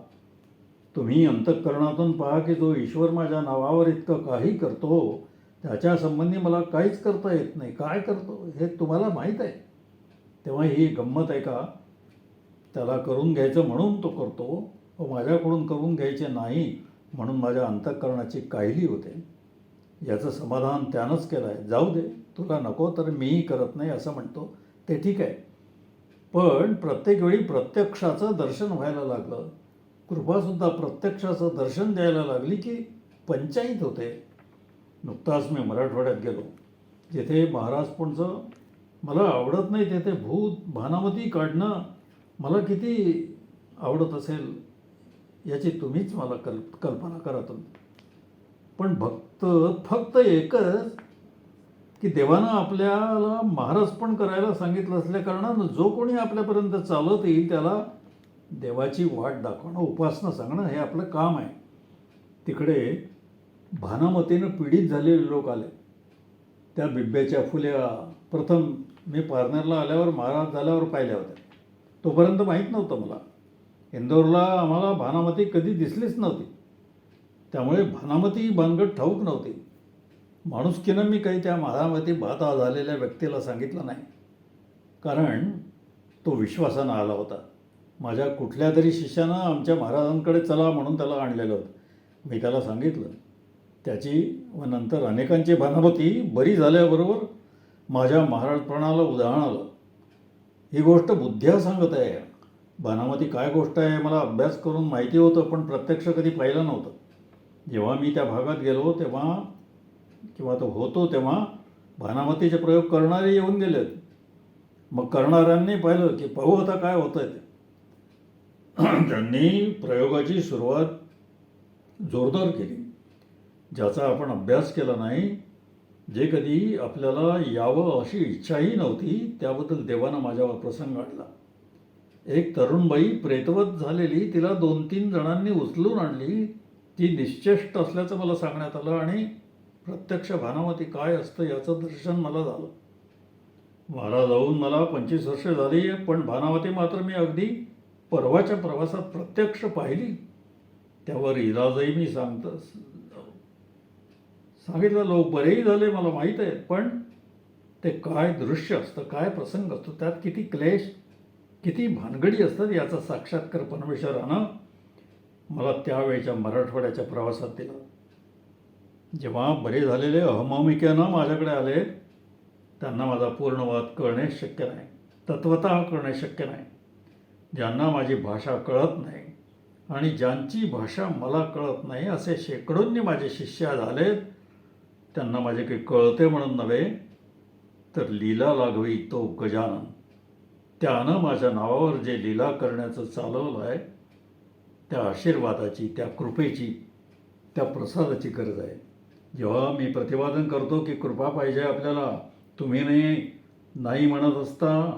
तुम्ही अंतःकरणातून पहा की जो ईश्वर माझ्या नावावर इतकं काही करतो त्याच्या संबंधी मला काहीच करता येत नाही. काय करतो हे तुम्हाला माहीत आहे. तेव्हा ही गंमत आहे का? त्याला करून घ्यायचं म्हणून तो करतो व माझ्याकडून करून घ्यायचे नाही म्हणून माझ्या अंतःकरणाची काहिली होते. याचं समाधान त्यानंच केलं आहे. जाऊ दे, तुला नको तर मीही करत नाही असं म्हणतो ते ठीक आहे. पण प्रत्येक वेळी प्रत्यक्षाचं दर्शन व्हायला लागलं, कृपासुद्धा प्रत्यक्षाचं दर्शन द्यायला लागली की पंचायत होते. नुकताच मी मराठवाड्यात गेलो, जिथे महाराजपणचं मला आवडत नाही तेथे भूत भानामती काढणं मला किती आवडत असेल याची तुम्हीच मला कल्पना करा तुम्ही. पण फक्त एकच की देवानं आपल्याला महाराजपण करायला सांगितलं असल्याकारणानं जो कोणी आपल्यापर्यंत चालत येईल त्याला देवाची वाट दाखवणं, उपासना सांगणं हे आपलं काम आहे. तिकडे भानामतीनं पीडित झालेले लोक आले. त्या बिब्याच्या फुल्या प्रथम मी पारनेरला आल्यावर महाराज झाल्यावर पाहिल्या होत्या. तोपर्यंत माहीत नव्हतं मला. इंदोरला आम्हाला भानामती कधी दिसलीच नव्हती. त्यामुळे भानामती भानगड ठाऊक नव्हती. माणुसकीनं मी काही त्या भानामती बाधा झालेल्या व्यक्तीला सांगितलं नाही, कारण तो विश्वासानं आला होता. माझ्या कुठल्या तरी शिष्यानं आमच्या महाराजांकडे चला म्हणून त्याला आणलेलं होतं. मी त्याला सांगितलं त्याची व नंतर अनेकांची भानामती बरी झाल्याबरोबर माझ्या महाराजपणाला उदाहरण आलं. ही गोष्ट बुद्ध्या सांगत आहे. भानामती काय गोष्ट आहे मला अभ्यास करून माहिती होतं, पण प्रत्यक्ष कधी पाहिलं नव्हतं. जेव्हा मी त्या भागात गेलो तेव्हा किंवा तो होतो तेव्हा भानामतीचे प्रयोग करणारे येऊन गेलेत. मग करणाऱ्यांनी पाहिलं की पाहू आता काय होतं ते. त्यांनी प्रयोगाची सुरुवात जोरदार केली, ज्याचा आपण अभ्यास केला नाही, जे कधी आपल्याला यावं अशी इच्छाही नव्हती. त्याबद्दल देवानं माझ्यावर प्रसंग आणला. एक तरुणबाई प्रेतवत झालेली, तिला 2-3 जणांनी उचलून आणली. ती निश्चेष्ट असल्याचं मला सांगण्यात आलं आणि प्रत्यक्ष भानामती काय असतं याचं दर्शन मला झालं. महाराज जाऊन मला 25 वर्ष झाली, पण भानामती मात्र मी अगदी परवाच्या प्रवासात प्रत्यक्ष पाहिली. त्यावर इलाजही मी सांगितलं. लोक बरेही झाले मला माहीत आहे, पण ते काय दृश्य असतं, काय प्रसंग असतो, त्यात किती क्लेश, किती भानगडी असतात याचा साक्षात्कार परमेश्वरानं मला त्यावेळच्या मराठवाड्याच्या प्रवासात दिला. जेव्हा बरे झालेले अहममिकेनं माझ्याकडे आले त्यांना माझा पूर्णवाद कळणे शक्य नाही, तत्वतः कळणे शक्य नाही. ज्यांना माझी भाषा कळत नाही आणि ज्यांची भाषा मला कळत नाही असे शेकडोंनी माझे शिष्य झालेत, त्यांना माझे काही कळते म्हणून नव्हे, तर लीला लागवी तो गजानन. त्यानं माझ्या नावावर जे लीला करण्याचं चालवलं आहे, त्या आशीर्वादाची, त्या कृपेची, त्या प्रसादाची गरज आहे. जेव्हा मी प्रतिपादन करतो की कृपा पाहिजे आपल्याला, तुम्ही नाही म्हणत असता,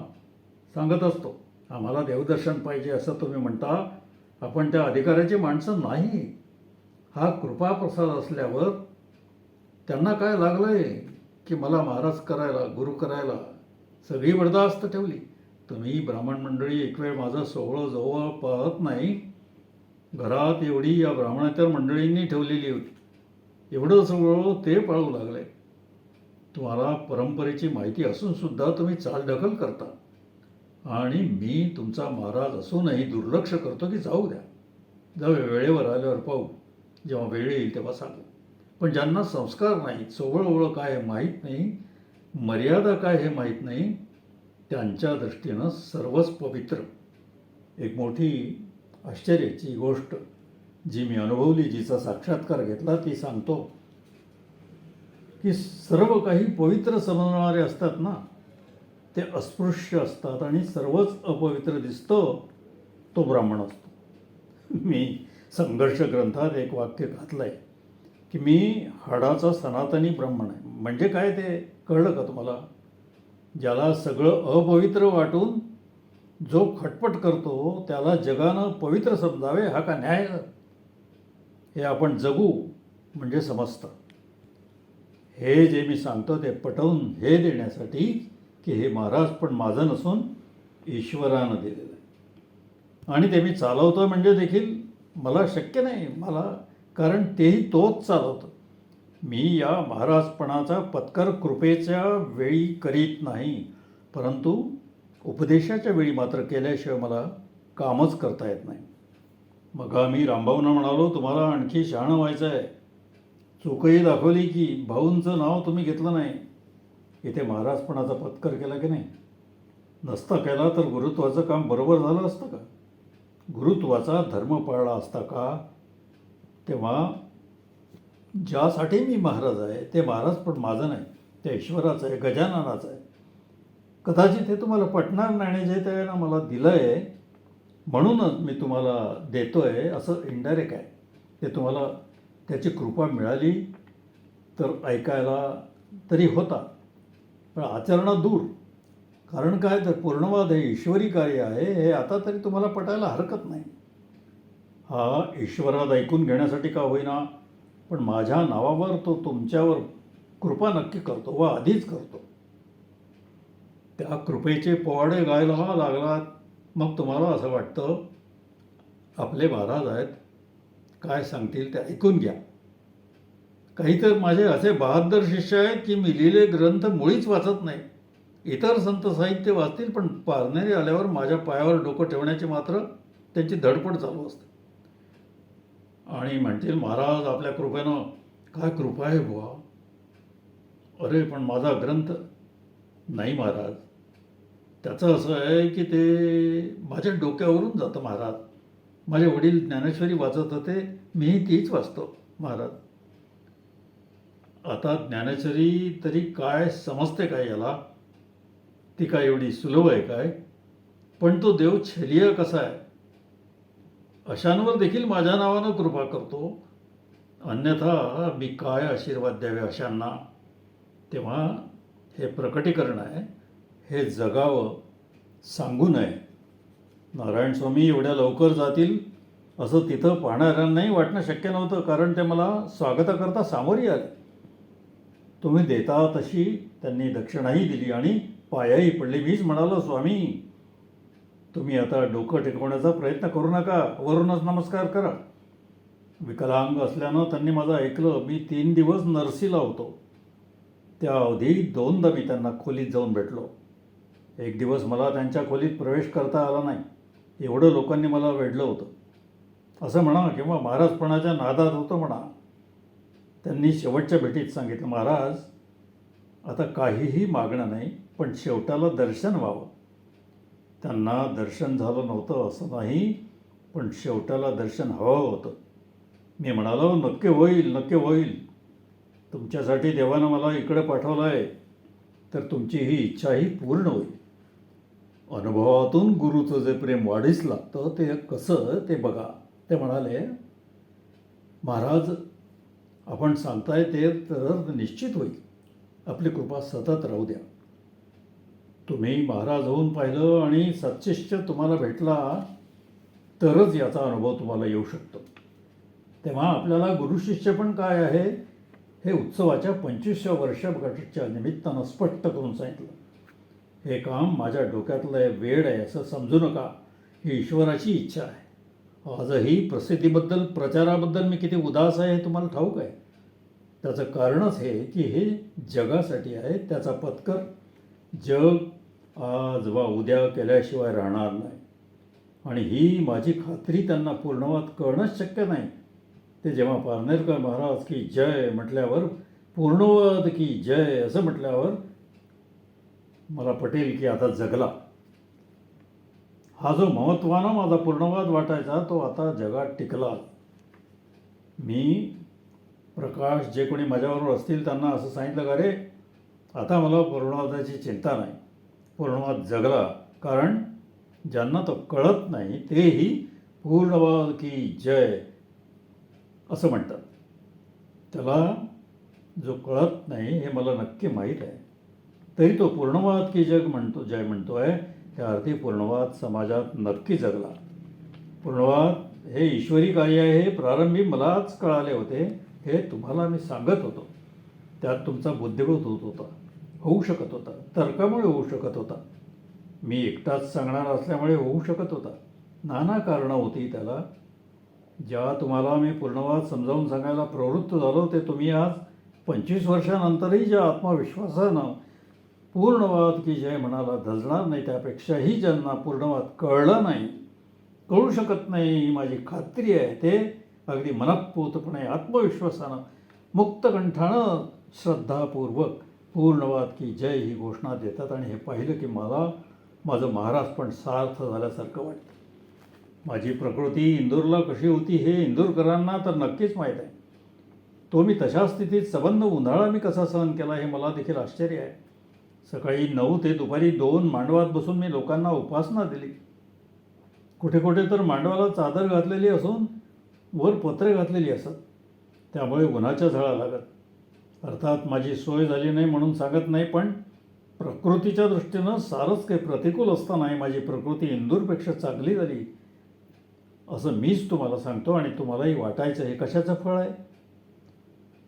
सांगत असतो आम्हाला देवदर्शन पाहिजे असं तुम्ही म्हणता, आपण त्या अधिकाराची माणसं नाही. हा कृपा प्रसाद असल्यावर त्यांना काय लागलं आहे की मला महाराज करायला, गुरु करायला. सगळी बर्दास्त ठेवली. तुम्ही ब्राह्मण मंडळी एक वेळ माझं सोहळं जवळ पाहत नाही. घरात एवढी या ब्राह्मणेतर मंडळींनी ठेवलेली होती, एवढं सगळं ते पाळू लागले. तुम्हाला परंपरेची माहिती असूनसुद्धा तुम्ही चालढकल करता आणि मी तुमचा महाराज असूनही दुर्लक्ष करतो की जाऊ द्या, जाऊ वेळेवर आल्यावर पाहू, जेव्हा वेळ येईल तेव्हा सांगू. पण ज्यांना संस्कार नाहीत, सोवळं काय हे माहीत नाही, मर्यादा काय हे माहीत नाही, त्यांच्या दृष्टीनं सर्वच पवित्र. एक मोठी आश्चर्याची गोष्ट जी मी अनुभवली, जिचा साक्षात्कार घेतला, ती सांगतो की सर्व काही पवित्र समजणारे असतात ना, ते अस्पृश्य असतात आणि सर्वच अपवित्र दिसतं तो ब्राह्मण असतो. मी संघर्ष ग्रंथात एक वाक्य घातलं आहे की मी हाडाचा सनातनी ब्राह्मण आहे. म्हणजे काय ते कळलं का तुम्हाला? ज्याला सगळं अपवित्र वाटून जो खटपट करतो त्याला जगानं पवित्र समजावे, हा का न्याय? हे आपण जगू म्हणजे समजतं. हे जे मी सांगतो ते पटवून हे देण्यासाठी की हे महाराज पण माझं नसून ईश्वरानं दिलेलं आहे आणि ते मी चालवतो म्हणजे देखील मला शक्य नाही, मला, कारण तेही तोच चालवतो. मी या महाराजपणाचा पत्कर कृपेच्या वेळी करीत नाही, परंतु उपदेशाच्या वेळी मात्र केल्याशिवाय मला कामच करता येत नाही. मग आम्ही रामभाऊंना म्हणालो, तुम्हाला आणखी शहाणं व्हायचं आहे. चूकही दाखवली की भाऊंचं नाव तुम्ही घेतलं नाही. इथे महाराजपणाचा पत्कर केला की नाही? नसता केला तर गुरुत्वाचं काम बरोबर झालं असतं का? गुरुत्वाचा धर्म पाळला असता का? तेव्हा ज्यासाठी मी महाराज आहे ते महाराज पण माझं नाही, ते ईश्वराचं आहे, गजाननाचं आहे. कदाचित हे तुम्हाला पटणार नाही आणि जे त्यानं मला दिलं आहे म्हणूनच मी तुम्हाला देतो आहे असं इनडायरेक्ट आहे. ते तुम्हाला त्याची कृपा मिळाली तर ऐकायला तरी होता, पण आचरणात दूर. कारण काय तर पूर्णवाद हे ईश्वरी कार्य आहे हे आता तरी तुम्हाला पटायला हरकत नाही. हा ईश्वरात ऐकून घेण्यासाठी का होईना, पण माझ्या नावावर तो तुमच्यावर कृपा नक्की करतो व आधीच करतो. त्या कृपेचे पोवाडे गायला लागलात, मग तुम्हाला असं वाटतं आपले महाराज आहेत, काय सांगतील ते ऐकून घ्या. काही तर माझे असे बहादर शिष्य आहेत की मी लिहिले ग्रंथ मुळीच वाचत नाही. इतर संत साहित्य वाचतील, पण पारनेरी आल्यावर माझ्या पायावर डोकं ठेवण्याची मात्र त्यांची धडपड चालू असते आणि म्हणतील महाराज आपल्या कृपेनं. काय कृपा आहे बुवा? अरे पण माझा ग्रंथ नाही महाराज. त्याचं असं आहे की ते माझ्या डोक्यावरून जातं महाराज. माझे वडील ज्ञानेश्वरी वाचत होते, मीही तीच वाचतो महाराज. आता ज्ञानेश्वरी तरी काय समजते काय याला? ती काय एवढी सुलभ आहे काय? पण तो देव छलीय कसा आहे? अशांवर देखील माझ्या नावानं कृपा करतो, अन्यथा मी काय आशीर्वाद द्यावे अशांना? तेव्हा हे प्रकटीकरण आहे, हे जगावं, सांगू नये. नारायण स्वामी एवढ्या लवकर जातील असं तिथं पाहणाऱ्यांनाही वाटणं शक्य नव्हतं, कारण ते मला स्वागताकरता सामोरी आले. तुम्ही देता तशी त्यांनी दक्षिणाही दिली आणि पायाही पडले. मीच म्हणालो, स्वामी तुम्ही आता डोकं टेकवण्याचा प्रयत्न करू नका, वरूनच नमस्कार करा. विकलांग असल्यानं त्यांनी माझं ऐकलं. मी 3 दिवस नर्सीला होतो. त्या अवधी 2दा मी त्यांना खोलीत जाऊन भेटलो. एक दिवस मला त्यांच्या खोलीत प्रवेश करता आला नाही, एवढं लोकांनी मला वेढलं होतं असं म्हणा, किंवा महाराजपणाच्या नादात होतं म्हणा. त्यांनी शेवटच्या भेटीत सांगितलं, महाराज आता काहीही मागणं नाही, पण शेवटाला दर्शन व्हावं. त्यांना दर्शन झालं नव्हतं असं नाही, पण शेवटाला दर्शन हवं होतं. मी म्हणालो, नक्की होईल, नक्की होईल. तुमच्यासाठी देवानं मला इकडे पाठवलं आहे, तर तुमची ही इच्छाही पूर्ण होईल. अनुभवातून गुरुचं जे प्रेम वाढीस लागतं ते कसं ते बघा. ते म्हणाले, महाराज आपण सांगताय ते तर निश्चित होईल. आपली कृपा सतत राहू द्या. तुम्ही महाराज होऊन पाहिलं आणि सत्शिष्य तुम्हाला भेटला तरच याचा अनुभव तुम्हाला येऊ शकतो. तेव्हा आपल्याला गुरुशिष्य पण काय आहे हे उत्सवाच्या 25व्या वर्षाच्या निमित्तानं स्पष्ट करून सांगितलं. हे काम माझ्या डोक्यातलं वेळ आहे असं समजू नका. ही ईश्वराची इच्छा आहे. आजही प्रसिद्धीबद्दल प्रचाराबद्दल मी किती उदास आहे हे तुम्हाला ठाऊक आहे. त्याचं कारणच हे की हे जगासाठी आहे. त्याचा पत्कर जग आज वा उद्या केल्याशिवाय राहणार नाही. आणि ही माझी खात्री त्यांना पूर्णवत करणंच शक्य नाही. ते जेव्हा पारनेरकर महाराज की जय म्हटल्यावर, पूर्णवत की जय असं म्हटल्यावर मला पटेल की आता जगला. हा जो महत्त्वानं माझा पूर्णवाद वाटायचा तो आता जगात टिकला. मी प्रकाश जे कोणी माझ्याबरोबर असतील त्यांना असं सांगितलं का रे, आता मला पूर्णवादाची चिंता नाही. पूर्णवाद जगला. कारण ज्यांना तो कळत नाही तेही पूर्णवाद की जय असं म्हणतात. त्याला जो कळत नाही हे मला नक्की माहीत आहे, तरी तो पूर्णवाद की जग म्हणतो, जय म्हणतो आहे. त्या अर्थी पूर्णवाद समाजात नक्की जगला. पूर्णवाद हे ईश्वरी कार्य आहे हे प्रारंभी मलाच कळाले होते. हे तुम्हाला मी सांगत होतो. त्यात तुमचा बुद्धिबोध होत होता, होऊ शकत होता. तर्कामुळे होऊ शकत होता. मी एकटाच सांगणार असल्यामुळे होऊ शकत होता. नाना कारणं होती त्याला. ज्या तुम्हाला मी पूर्णवाद समजावून सांगायला प्रवृत्त झालो ते तुम्ही आज 25 वर्षानंतरही ज्या आत्मविश्वासानं पूर्णवाद की जय म्हणाला धजणार नाही, त्यापेक्षाही ज्यांना पूर्णवाद कळलं नाही, कळू शकत नाही ही माझी खात्री आहे, ते अगदी मनःपूतपणे आत्मविश्वासानं मुक्तकंठानं श्रद्धापूर्वक पूर्णवाद की जय ही घोषणा देतात. आणि हे पाहिलं की मला माझं महाराज पण सार्थ झाल्यासारखं वाटतं. माझी प्रकृती इंदूरला कशी होती हे इंदूरकरांना तर नक्कीच माहीत आहे. तो मी तशा स्थितीत सबंध उन्हाळा मी कसा सहन केला हे मला देखील आश्चर्य आहे. सकाळी 9 ते दुपारी 2 मांडवात बसून मी लोकांना उपासना दिली. कुठे कुठे तर मांडवाला चादर घातलेली असून वर पत्रे घातलेली असत. त्यामुळे उन्हाच्या झळा लागत. अर्थात माझी सोय झाली नाही म्हणून सांगत नाही, पण प्रकृतीच्या दृष्टीनं सारंच काही प्रतिकूल असतानाही माझी प्रकृती इंदूरपेक्षा चांगली झाली असं मीच तुम्हाला सांगतो. आणि तुम्हालाही वाटायचं हे कशाचं फळ आहे.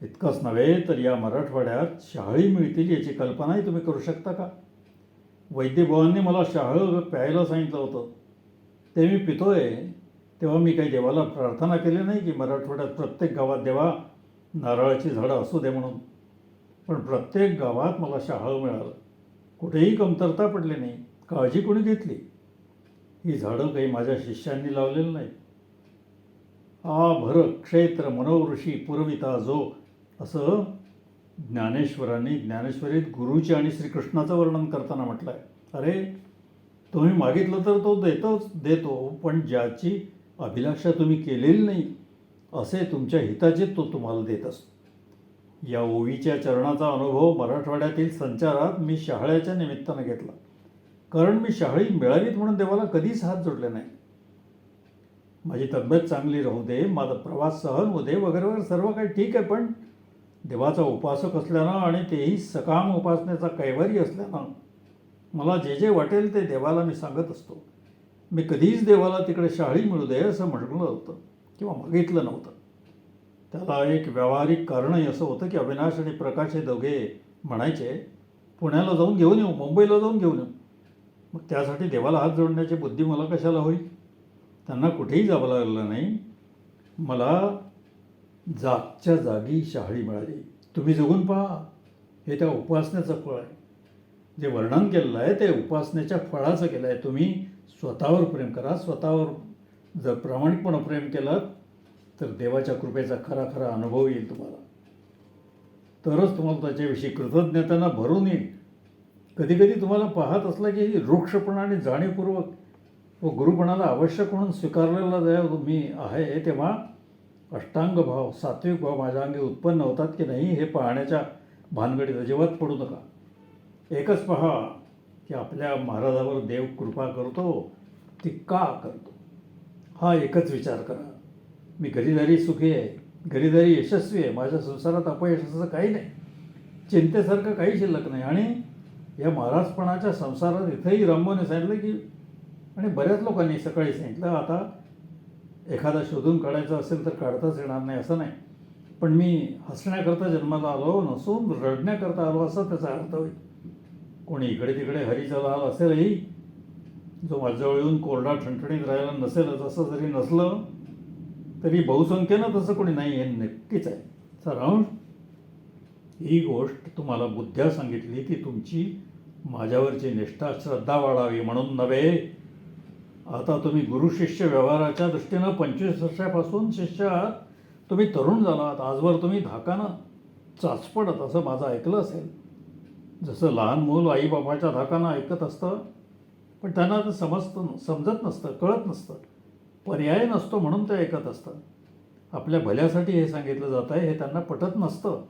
इतकंच नव्हे तर या मराठवाड्यात शहाळी मिळतील याची कल्पनाही तुम्ही करू शकता का. वैद्यभावांनी मला शहाळ प्यायला सांगितलं होतं, ते मी पितोय. तेव्हा मी काही देवाला प्रार्थना केली नाही की मराठवाड्यात प्रत्येक गावात देवा नारळाची झाडं असू दे म्हणून. पण प्रत्येक गावात मला शहाळ मिळालं. कुठेही कमतरता पडली नाही. काळजी कोणी घेतली. ही झाडं काही माझ्या शिष्यांनी लावलेली नाही. आ भर क्षेत्र मनोऋषी पुरविता जो असं ज्ञानेश्वरांनी ज्ञानेश्वरीत गुरुची आणि श्रीकृष्णाचं वर्णन करताना म्हटलं आहे. अरे तुम्ही मागितलं तर तो देतो, पण ज्याची अभिलाषा तुम्ही केलेली नाही असे तुमच्या हिताचे तो तुम्हाला देत असतो. या ओवीच्या चरणाचा अनुभव मराठवाड्यातील संचारात मी शहाळ्याच्या निमित्तानं घेतला. कारण मी शहाळी मिळावीत म्हणून देवाला कधीच हात जोडले नाही. माझी तब्येत चांगली राहू दे, माझा प्रवास सहन होऊ दे वगैरे वगैरे सर्व काही ठीक आहे, पण देवाचा उपासक असल्यानं आणि तेही सकाम उपासनेचा कैवारी असल्यानं मला जे जे वाटेल ते देवाला मी सांगत असतो. मी कधीच देवाला तिकडे शहाळी मिळू दे असं म्हटलं होतं किंवा मागितलं नव्हतं. त्याला एक व्यावहारिक कारणही असं होतं की अविनाश आणि प्रकाश हे दोघे म्हणायचे पुण्याला जाऊन घेऊन येऊ, मुंबईला जाऊन घेऊन येऊ. मग त्यासाठी देवाला हात जोडण्याची बुद्धी मला कशाला होईल. त्यांना कुठेही जावं लागलं नाही. मला जागच्या जागी शहाळी मिळाली. तुम्ही जगून पहा, हे त्या उपासनेचं फळ आहे. जे वर्णन केलेलं आहे ते उपासनेच्या फळाचं केलं आहे. तुम्ही स्वतःवर प्रेम करा. स्वतःवर जर प्रामाणिकपणे प्रेम केलं तर देवाच्या कृपेचा खरा खरा अनुभव येईल तुम्हाला. तरच तुम्हाला त्याच्याविषयी कृतज्ञतेनं भरून येईल. कधीकधी तुम्हाला पाहत असलं की रूक्षपणा आणि जाणीवपूर्वक व गुरुपणाला आवश्यक म्हणून स्वीकारलेला जेव्हा मी आहे, तेव्हा अष्टांग भाव, सात्विक भाव माझ्या अंगी उत्पन्न होतात की नाही हे पाहण्याच्या भानगडीत अजिबात पडू नका. एकच पहा की आपल्या महाराजावर देव कृपा करतो ती का करतो, हा एकच विचार करा. मी घरीदारी सुखी आहे, घरीदारी यशस्वी आहे, माझ्या संसारात अपयश असं काही नाही, चिंतेसारखं काही शिल्लक नाही. आणि या महाराजपणाच्या संसारात इथंही रामभाऊने सांगितलं की, आणि बऱ्याच लोकांनी सकाळी सांगितलं, आता एखादा शोधून काढायचा असेल तर काढताच येणार नाही असं नाही, पण मी हसण्याकरता जन्माला आलो नसून रडण्याकरता आलो असा त्याचा अर्थ होईल. कोणी इकडे तिकडे हरीचा लाल असेलही, जो माझ्याजवळ येऊन कोरडा ठणठणीत राहायला नसेलच असं जरी नसलं तरी बहुसंख्येनं तसं कोणी नाही हे नक्कीच आहे. सारांश, ही गोष्ट तुम्हाला बुद्ध्या सांगितली की तुमची माझ्यावरची निष्ठा श्रद्धा वाढावी म्हणून नव्हे. आता तुम्ही गुरु शिष्य व्यवहाराच्या दृष्टीनं 25 वर्षापासून शिष्य आहात, तुम्ही तरुण झालात. आजवर तुम्ही धाकानं चाचपडत असं माझं ऐकलं असेल. जसं लहान मूल आईबापाच्या धाकानं ऐकत असतं, पण त्यांना ते समजत नसतं, कळत नसतं, पर्याय नसतो म्हणून ते ऐकत असतं. आपल्या भल्यासाठी हे सांगितलं जात आहे हे त्यांना पटत नसतं,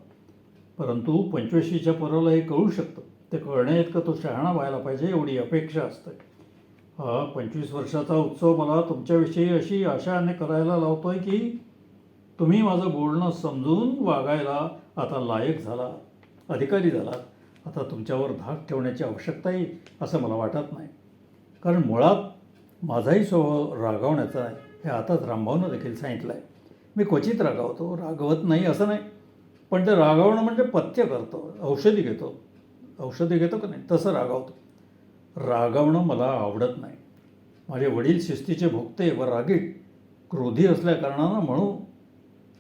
परंतु 25च्या पोराला हे कळू शकतं. ते कळण्याइतकं तो शहाणा व्हायला पाहिजे एवढी अपेक्षा असते. हा 25 वर्षाचा उत्सव मला तुमच्याविषयी अशी आशाने करायला लावतोय की तुम्ही माझं बोलणं समजून वागायला आता लायक झाला, अधिकारी झालात. आता तुमच्यावर धाक ठेवण्याची आवश्यकता येईल असं मला वाटत नाही, कारण मुळात माझाही स्वभाव रागावण्याचा आहे हे आताच रामभाऊनं देखील सांगितलं आहे. मी क्वचित रागावतो, रागवत नाही असं नाही, पण ते रागावणं म्हणजे पथ्य करतो, औषधी घेतो का नाही तसं रागावतो. रागावणं मला आवडत नाही. माझे वडील शिस्तीचे भोगते व रागीट क्रोधी असल्या कारणानं म्हणून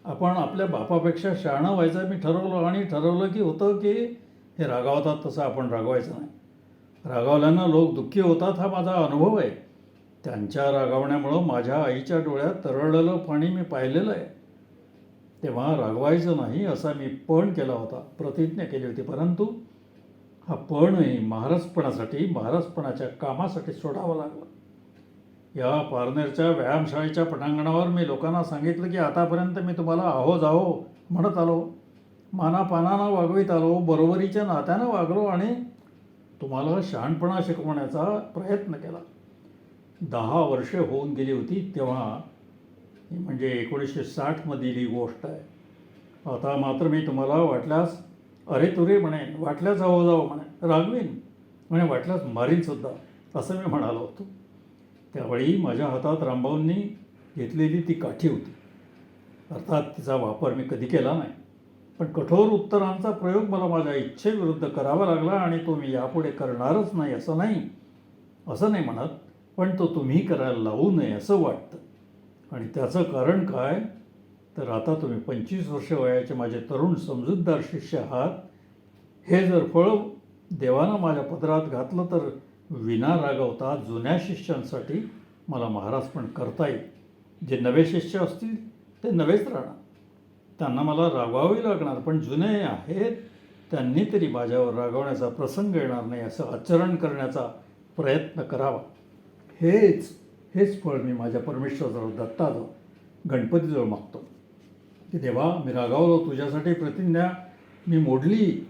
आपण आपल्या बापापेक्षा शहाणा व्हायचं मी ठरवलं, आणि ठरवलं की होतं की हे रागावतात तसं आपण रागवायचं नाही. रागावल्यानं लोक दुःखी होतात हा माझा अनुभव आहे. त्यांच्या रागावण्यामुळं माझ्या आईच्या डोळ्यात तरळलेलं पाणी मी पाहिलेलं आहे. तेव्हा रागवायचं नाही असा मी पण केला होता, प्रतिज्ञा केली होती, परंतु हा पणही महाराजपणाच्या कामासाठी सोडावा लागला. या पारनेरच्या व्यायामशाळेच्या पटांगणावर मी लोकांना सांगितलं की आतापर्यंत मी तुम्हाला आहो जाहो म्हणत आलो, मानापानानं वागवीत आलो, बरोबरीच्या नात्यानं वागलो आणि तुम्हाला शहाणपणा शिकवण्याचा प्रयत्न केला. 10 वर्षे होऊन गेली होती तेव्हा, म्हणजे 1960मधील ही गोष्ट आहे. आता मात्र मी तुम्हाला वाटल्यास अरे तुरे म्हणेन, वाटल्यास आहो जावं म्हणेन, रागवीन म्हणे, वाटल्यास मारीनसुद्धा असं मी म्हणालो होतो. त्यावेळी माझ्या हातात रामभाऊंनी घेतलेली ती काठी होती. अर्थात तिचा वापर मी कधी केला नाही, पण कठोर उत्तरांचा प्रयोग मला माझ्या इच्छेविरुद्ध करावा लागला, आणि तो मी यापुढे करणारच नाही असं नाही म्हणत, पण तो तुम्ही करायला लावू नये असं वाटतं. आणि त्याचं कारण काय तर आता तुम्ही 25 वर्ष वयाचे माझे तरुण समजूतदार शिष्य आहात. हे जर फळ देवानं माझ्या पदरात घातलं तर विना रागवता जुन्या शिष्यांसाठी मला महाराजपण करता येईल. जे नवे शिष्य असतील ते नवेच राहणार, त्यांना मला रागवावी लागणार, पण जुने आहेत त्यांनी तरी माझ्यावर रागवण्याचा प्रसंग येणार नाही असं आचरण करण्याचा प्रयत्न करावा. हेच फळ मी माझ्या परमेश्वराजवळ, दत्ताजवळ, गणपतीजवळ मागतो की देवा, मी रागावलो, तुझ्यासाठी प्रतिज्ञा मी मोडली.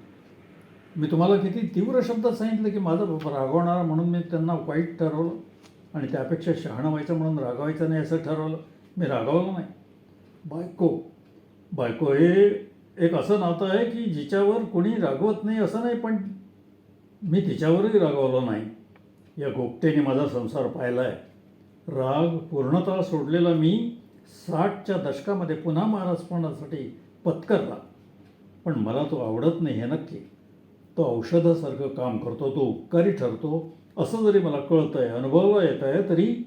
मी तुम्हाला किती तीव्र शब्दात सांगितलं की माझं रागवणारा म्हणून मी त्यांना वाईट ठरवलं, आणि त्यापेक्षा शहाणं व्हायचं म्हणून रागवायचं नाही असं ठरवलं. मी रागावलं नाही. बायको हे एक असं नातं आहे की जिच्यावर कोणी रागवत नाही असं नाही, पण मी तिच्यावरही रागवलो नाही. या गोपटेने माझा संसार पाहिला आहे. राग पूर्णतः सोडलेला मी 60च्या दशकामध्ये पुन्हा महाराजपणासाठी पत्करला, पण मला तो आवडत नाही हे नक्की. तो औषधासारखं काम करतो, तो उपकारी ठरतो असं जरी मला कळतं आहे, अनुभवाला येत आहे, तरी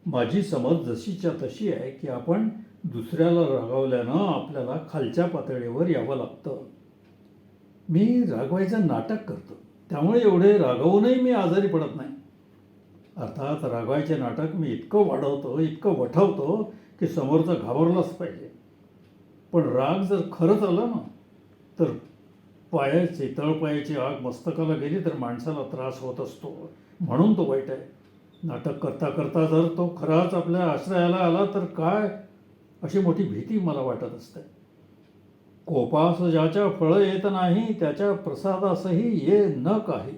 माझी समज जशीच्या तशी आहे की आपण दुसऱ्याला रागावल्यानं आपल्याला खालच्या पातळीवर यावं लागतं. मी रागवायचं नाटक करतो, त्यामुळे एवढे रागवूनही मी आजारी पडत नाही. अर्थात रागवायचे नाटक मी इतकं वाढवतो, इतकं वठवतो की समोरचं घाबरलंच पाहिजे. पण राग जर खरंच आला ना तर पायाची तळपायाची आग मस्तकाला गेली तर माणसाला त्रास होत असतो, म्हणून तो वाईट आहे. नाटक करता करता जर तो खराच आपल्या आश्रयाला आला तर काय, अशी मोठी भीती मला वाटत असते. कोपास ज्याच्या फळं येत नाही त्याच्या प्रसादासही ये न काही.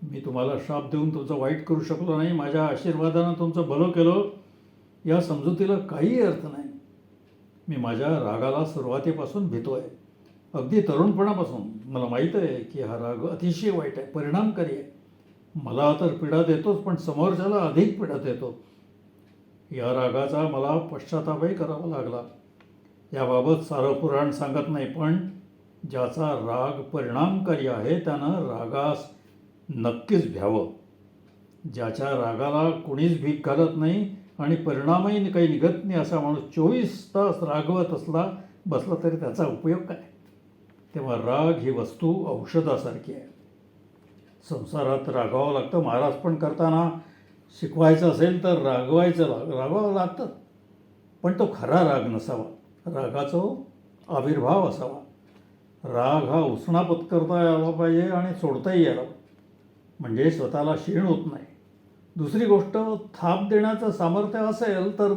मी तुम्हाला शाप देऊन तुमचं वाईट करू शकलो नाही, माझ्या आशीर्वादानं तुमचं भलं केलं, या समजुतीला काही अर्थ नाही. मी माझ्या रागाला सुरुवातीपासून भीतोय, अगदी तरुणपणापासून. मला माहीत आहे की हा राग अतिशय वाईट आहे, परिणामकारी आहे. मला तर पीडा देतोच, पण समोरच्याला अधिक पीडा देतो. या रागाचा मला पश्चातापही करावा लागला. याबाबत सारं पुराण सांगत नाही, पण ज्याचा राग परिणामकारी आहे त्यानं रागास नक्कीच भ्यावं. ज्याच्या रागाला कुणीच भीक घालत नाही आणि परिणामही काही निघत नाही असा माणूस 24 तास रागवत बसला तरी त्याचा उपयोग काय. तेव्हा राग ही वस्तू औषधासारखी आहे. संसारात रागावं लागतं. महाराज पण करताना शिकवायचं असेल तर रागवावं लागतं, पण तो खरा राग नसावा, रागाचा आविर्भाव असावा. राग हा उसणा पत्करता यायला पाहिजे आणि सोडताही यायला, म्हणजे स्वतःला क्षीण होत नाही. दुसरी गोष्ट, थाप देण्याचं सामर्थ्य असेल तर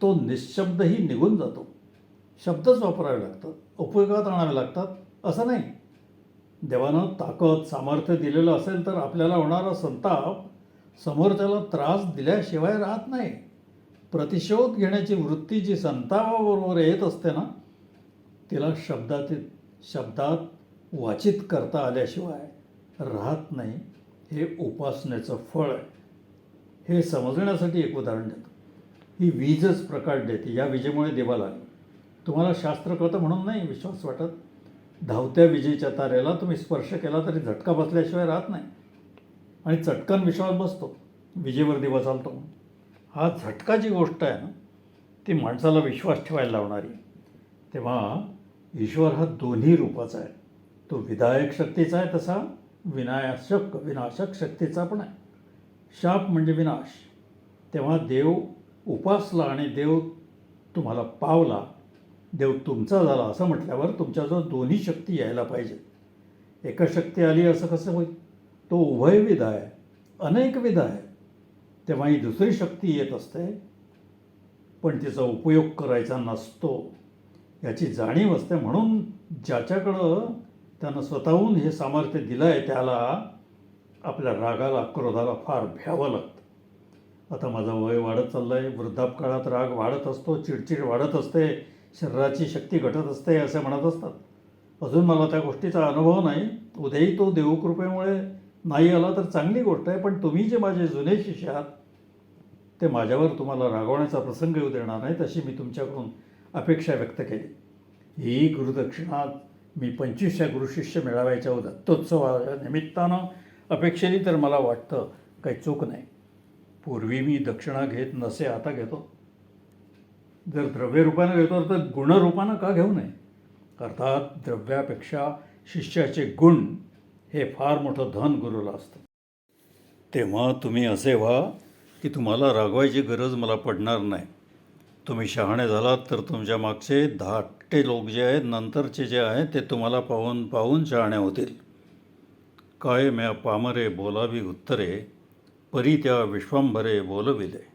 तो निशब्दही निघून जातो. शब्दच वापरावे लागतात, उपयोगात आणावे लागतात असं नाही. देवानं ताकद सामर्थ्य दिलेलं असेल तर आपल्याला होणारा संताप समोरच्याला त्रास दिल्याशिवाय राहत नाही. प्रतिशोध घेण्याची वृत्ती जी संतापाबरोबर येत असते ना, तिला शब्दात वाचित करता आल्याशिवाय राहत नाही. हे उपासनेचं फळ आहे. हे समजण्यासाठी एक उदाहरण देतो. ही वीजच प्रकाश देते. या विजेमुळे दिवा लागला. तुम्हाला शास्त्र कळतं म्हणून नाही विश्वास वाटत. धावत्या विजेच्या तारेला तुम्ही स्पर्श केला तरी झटका बसल्याशिवाय राहत नाही, आणि चटकन विश्वास बसतो, विजेवर दिवा चालतो. हा झटका जी गोष्ट आहे ना, ती माणसाला विश्वास ठेवायला लावणारी. तेव्हा ईश्वर हा दोन्ही रूपाचा आहे. तो विधायक शक्तीचा आहे, तसा विनाशक शक्तीचा पण आहे. शाप म्हणजे विनाश. तेव्हा देव उपासला आणि देव तुम्हाला पावला, देव तुमचा झाला असं म्हटल्यावर तुमच्याजवळ दोन्ही शक्ती यायला पाहिजे. एका शक्ती आली असं कसं होईल? तो उभयविध आहे, अनेकविध आहे. तेव्हा ही दुसरी शक्ती येत असते, पण तिचा उपयोग करायचा नसतो याची जाणीव असते. म्हणून ज्याच्याकडं त्यानं स्वतःहून हे सामर्थ्य दिलं आहे त्याला आपल्या रागाला क्रोधाला फार भ्यावं लागतं. आता माझं वय वाढत चाललं आहे, वृद्धापकाळात राग वाढत असतो, चिडचिड वाढत असते, शरीराची शक्ती घटत असते असे म्हणत असतात. अजून मला त्या गोष्टीचा अनुभव नाही. उद्याही तो देवकृपेमुळे नाही आला तर चांगली गोष्ट आहे, पण तुम्ही जे माझे जुने शिष्य आहात ते माझ्यावर तुम्हाला रागवण्याचा प्रसंग येऊ देणार नाही, तशी मी तुमच्याकडून अपेक्षा व्यक्त केली. ही गुरुदक्षिणा मी 25व्या गुरुशिष्य मेळाव्याच्या दत्तोत्सवाच्या निमित्तानं अपेक्षेने तर मला वाटतं काही चूक नाही. पूर्वी मी दक्षिणा घेत नसे, आता घेतो. जर द्रव्यरूपानं घेतो तर गुणरूपानं का घेऊ नये? अर्थात द्रव्यापेक्षा शिष्याचे गुण हे फार मोठं धन गुरुला असतं. तेव्हा तुम्ही असे व्हा की तुम्हाला रागवायची गरज मला पडणार नाही. तुम्ही शहाणे झालात तर तुमच्या मागचे धाकटे लोक जे आहेत, नंतरचे जे आहेत, ते तुम्हाला पाहून पाहून शहाणे होतील. काय म्या पामरे बोलावी उत्तरे, परी त्या विश्वंभरे बोलविले.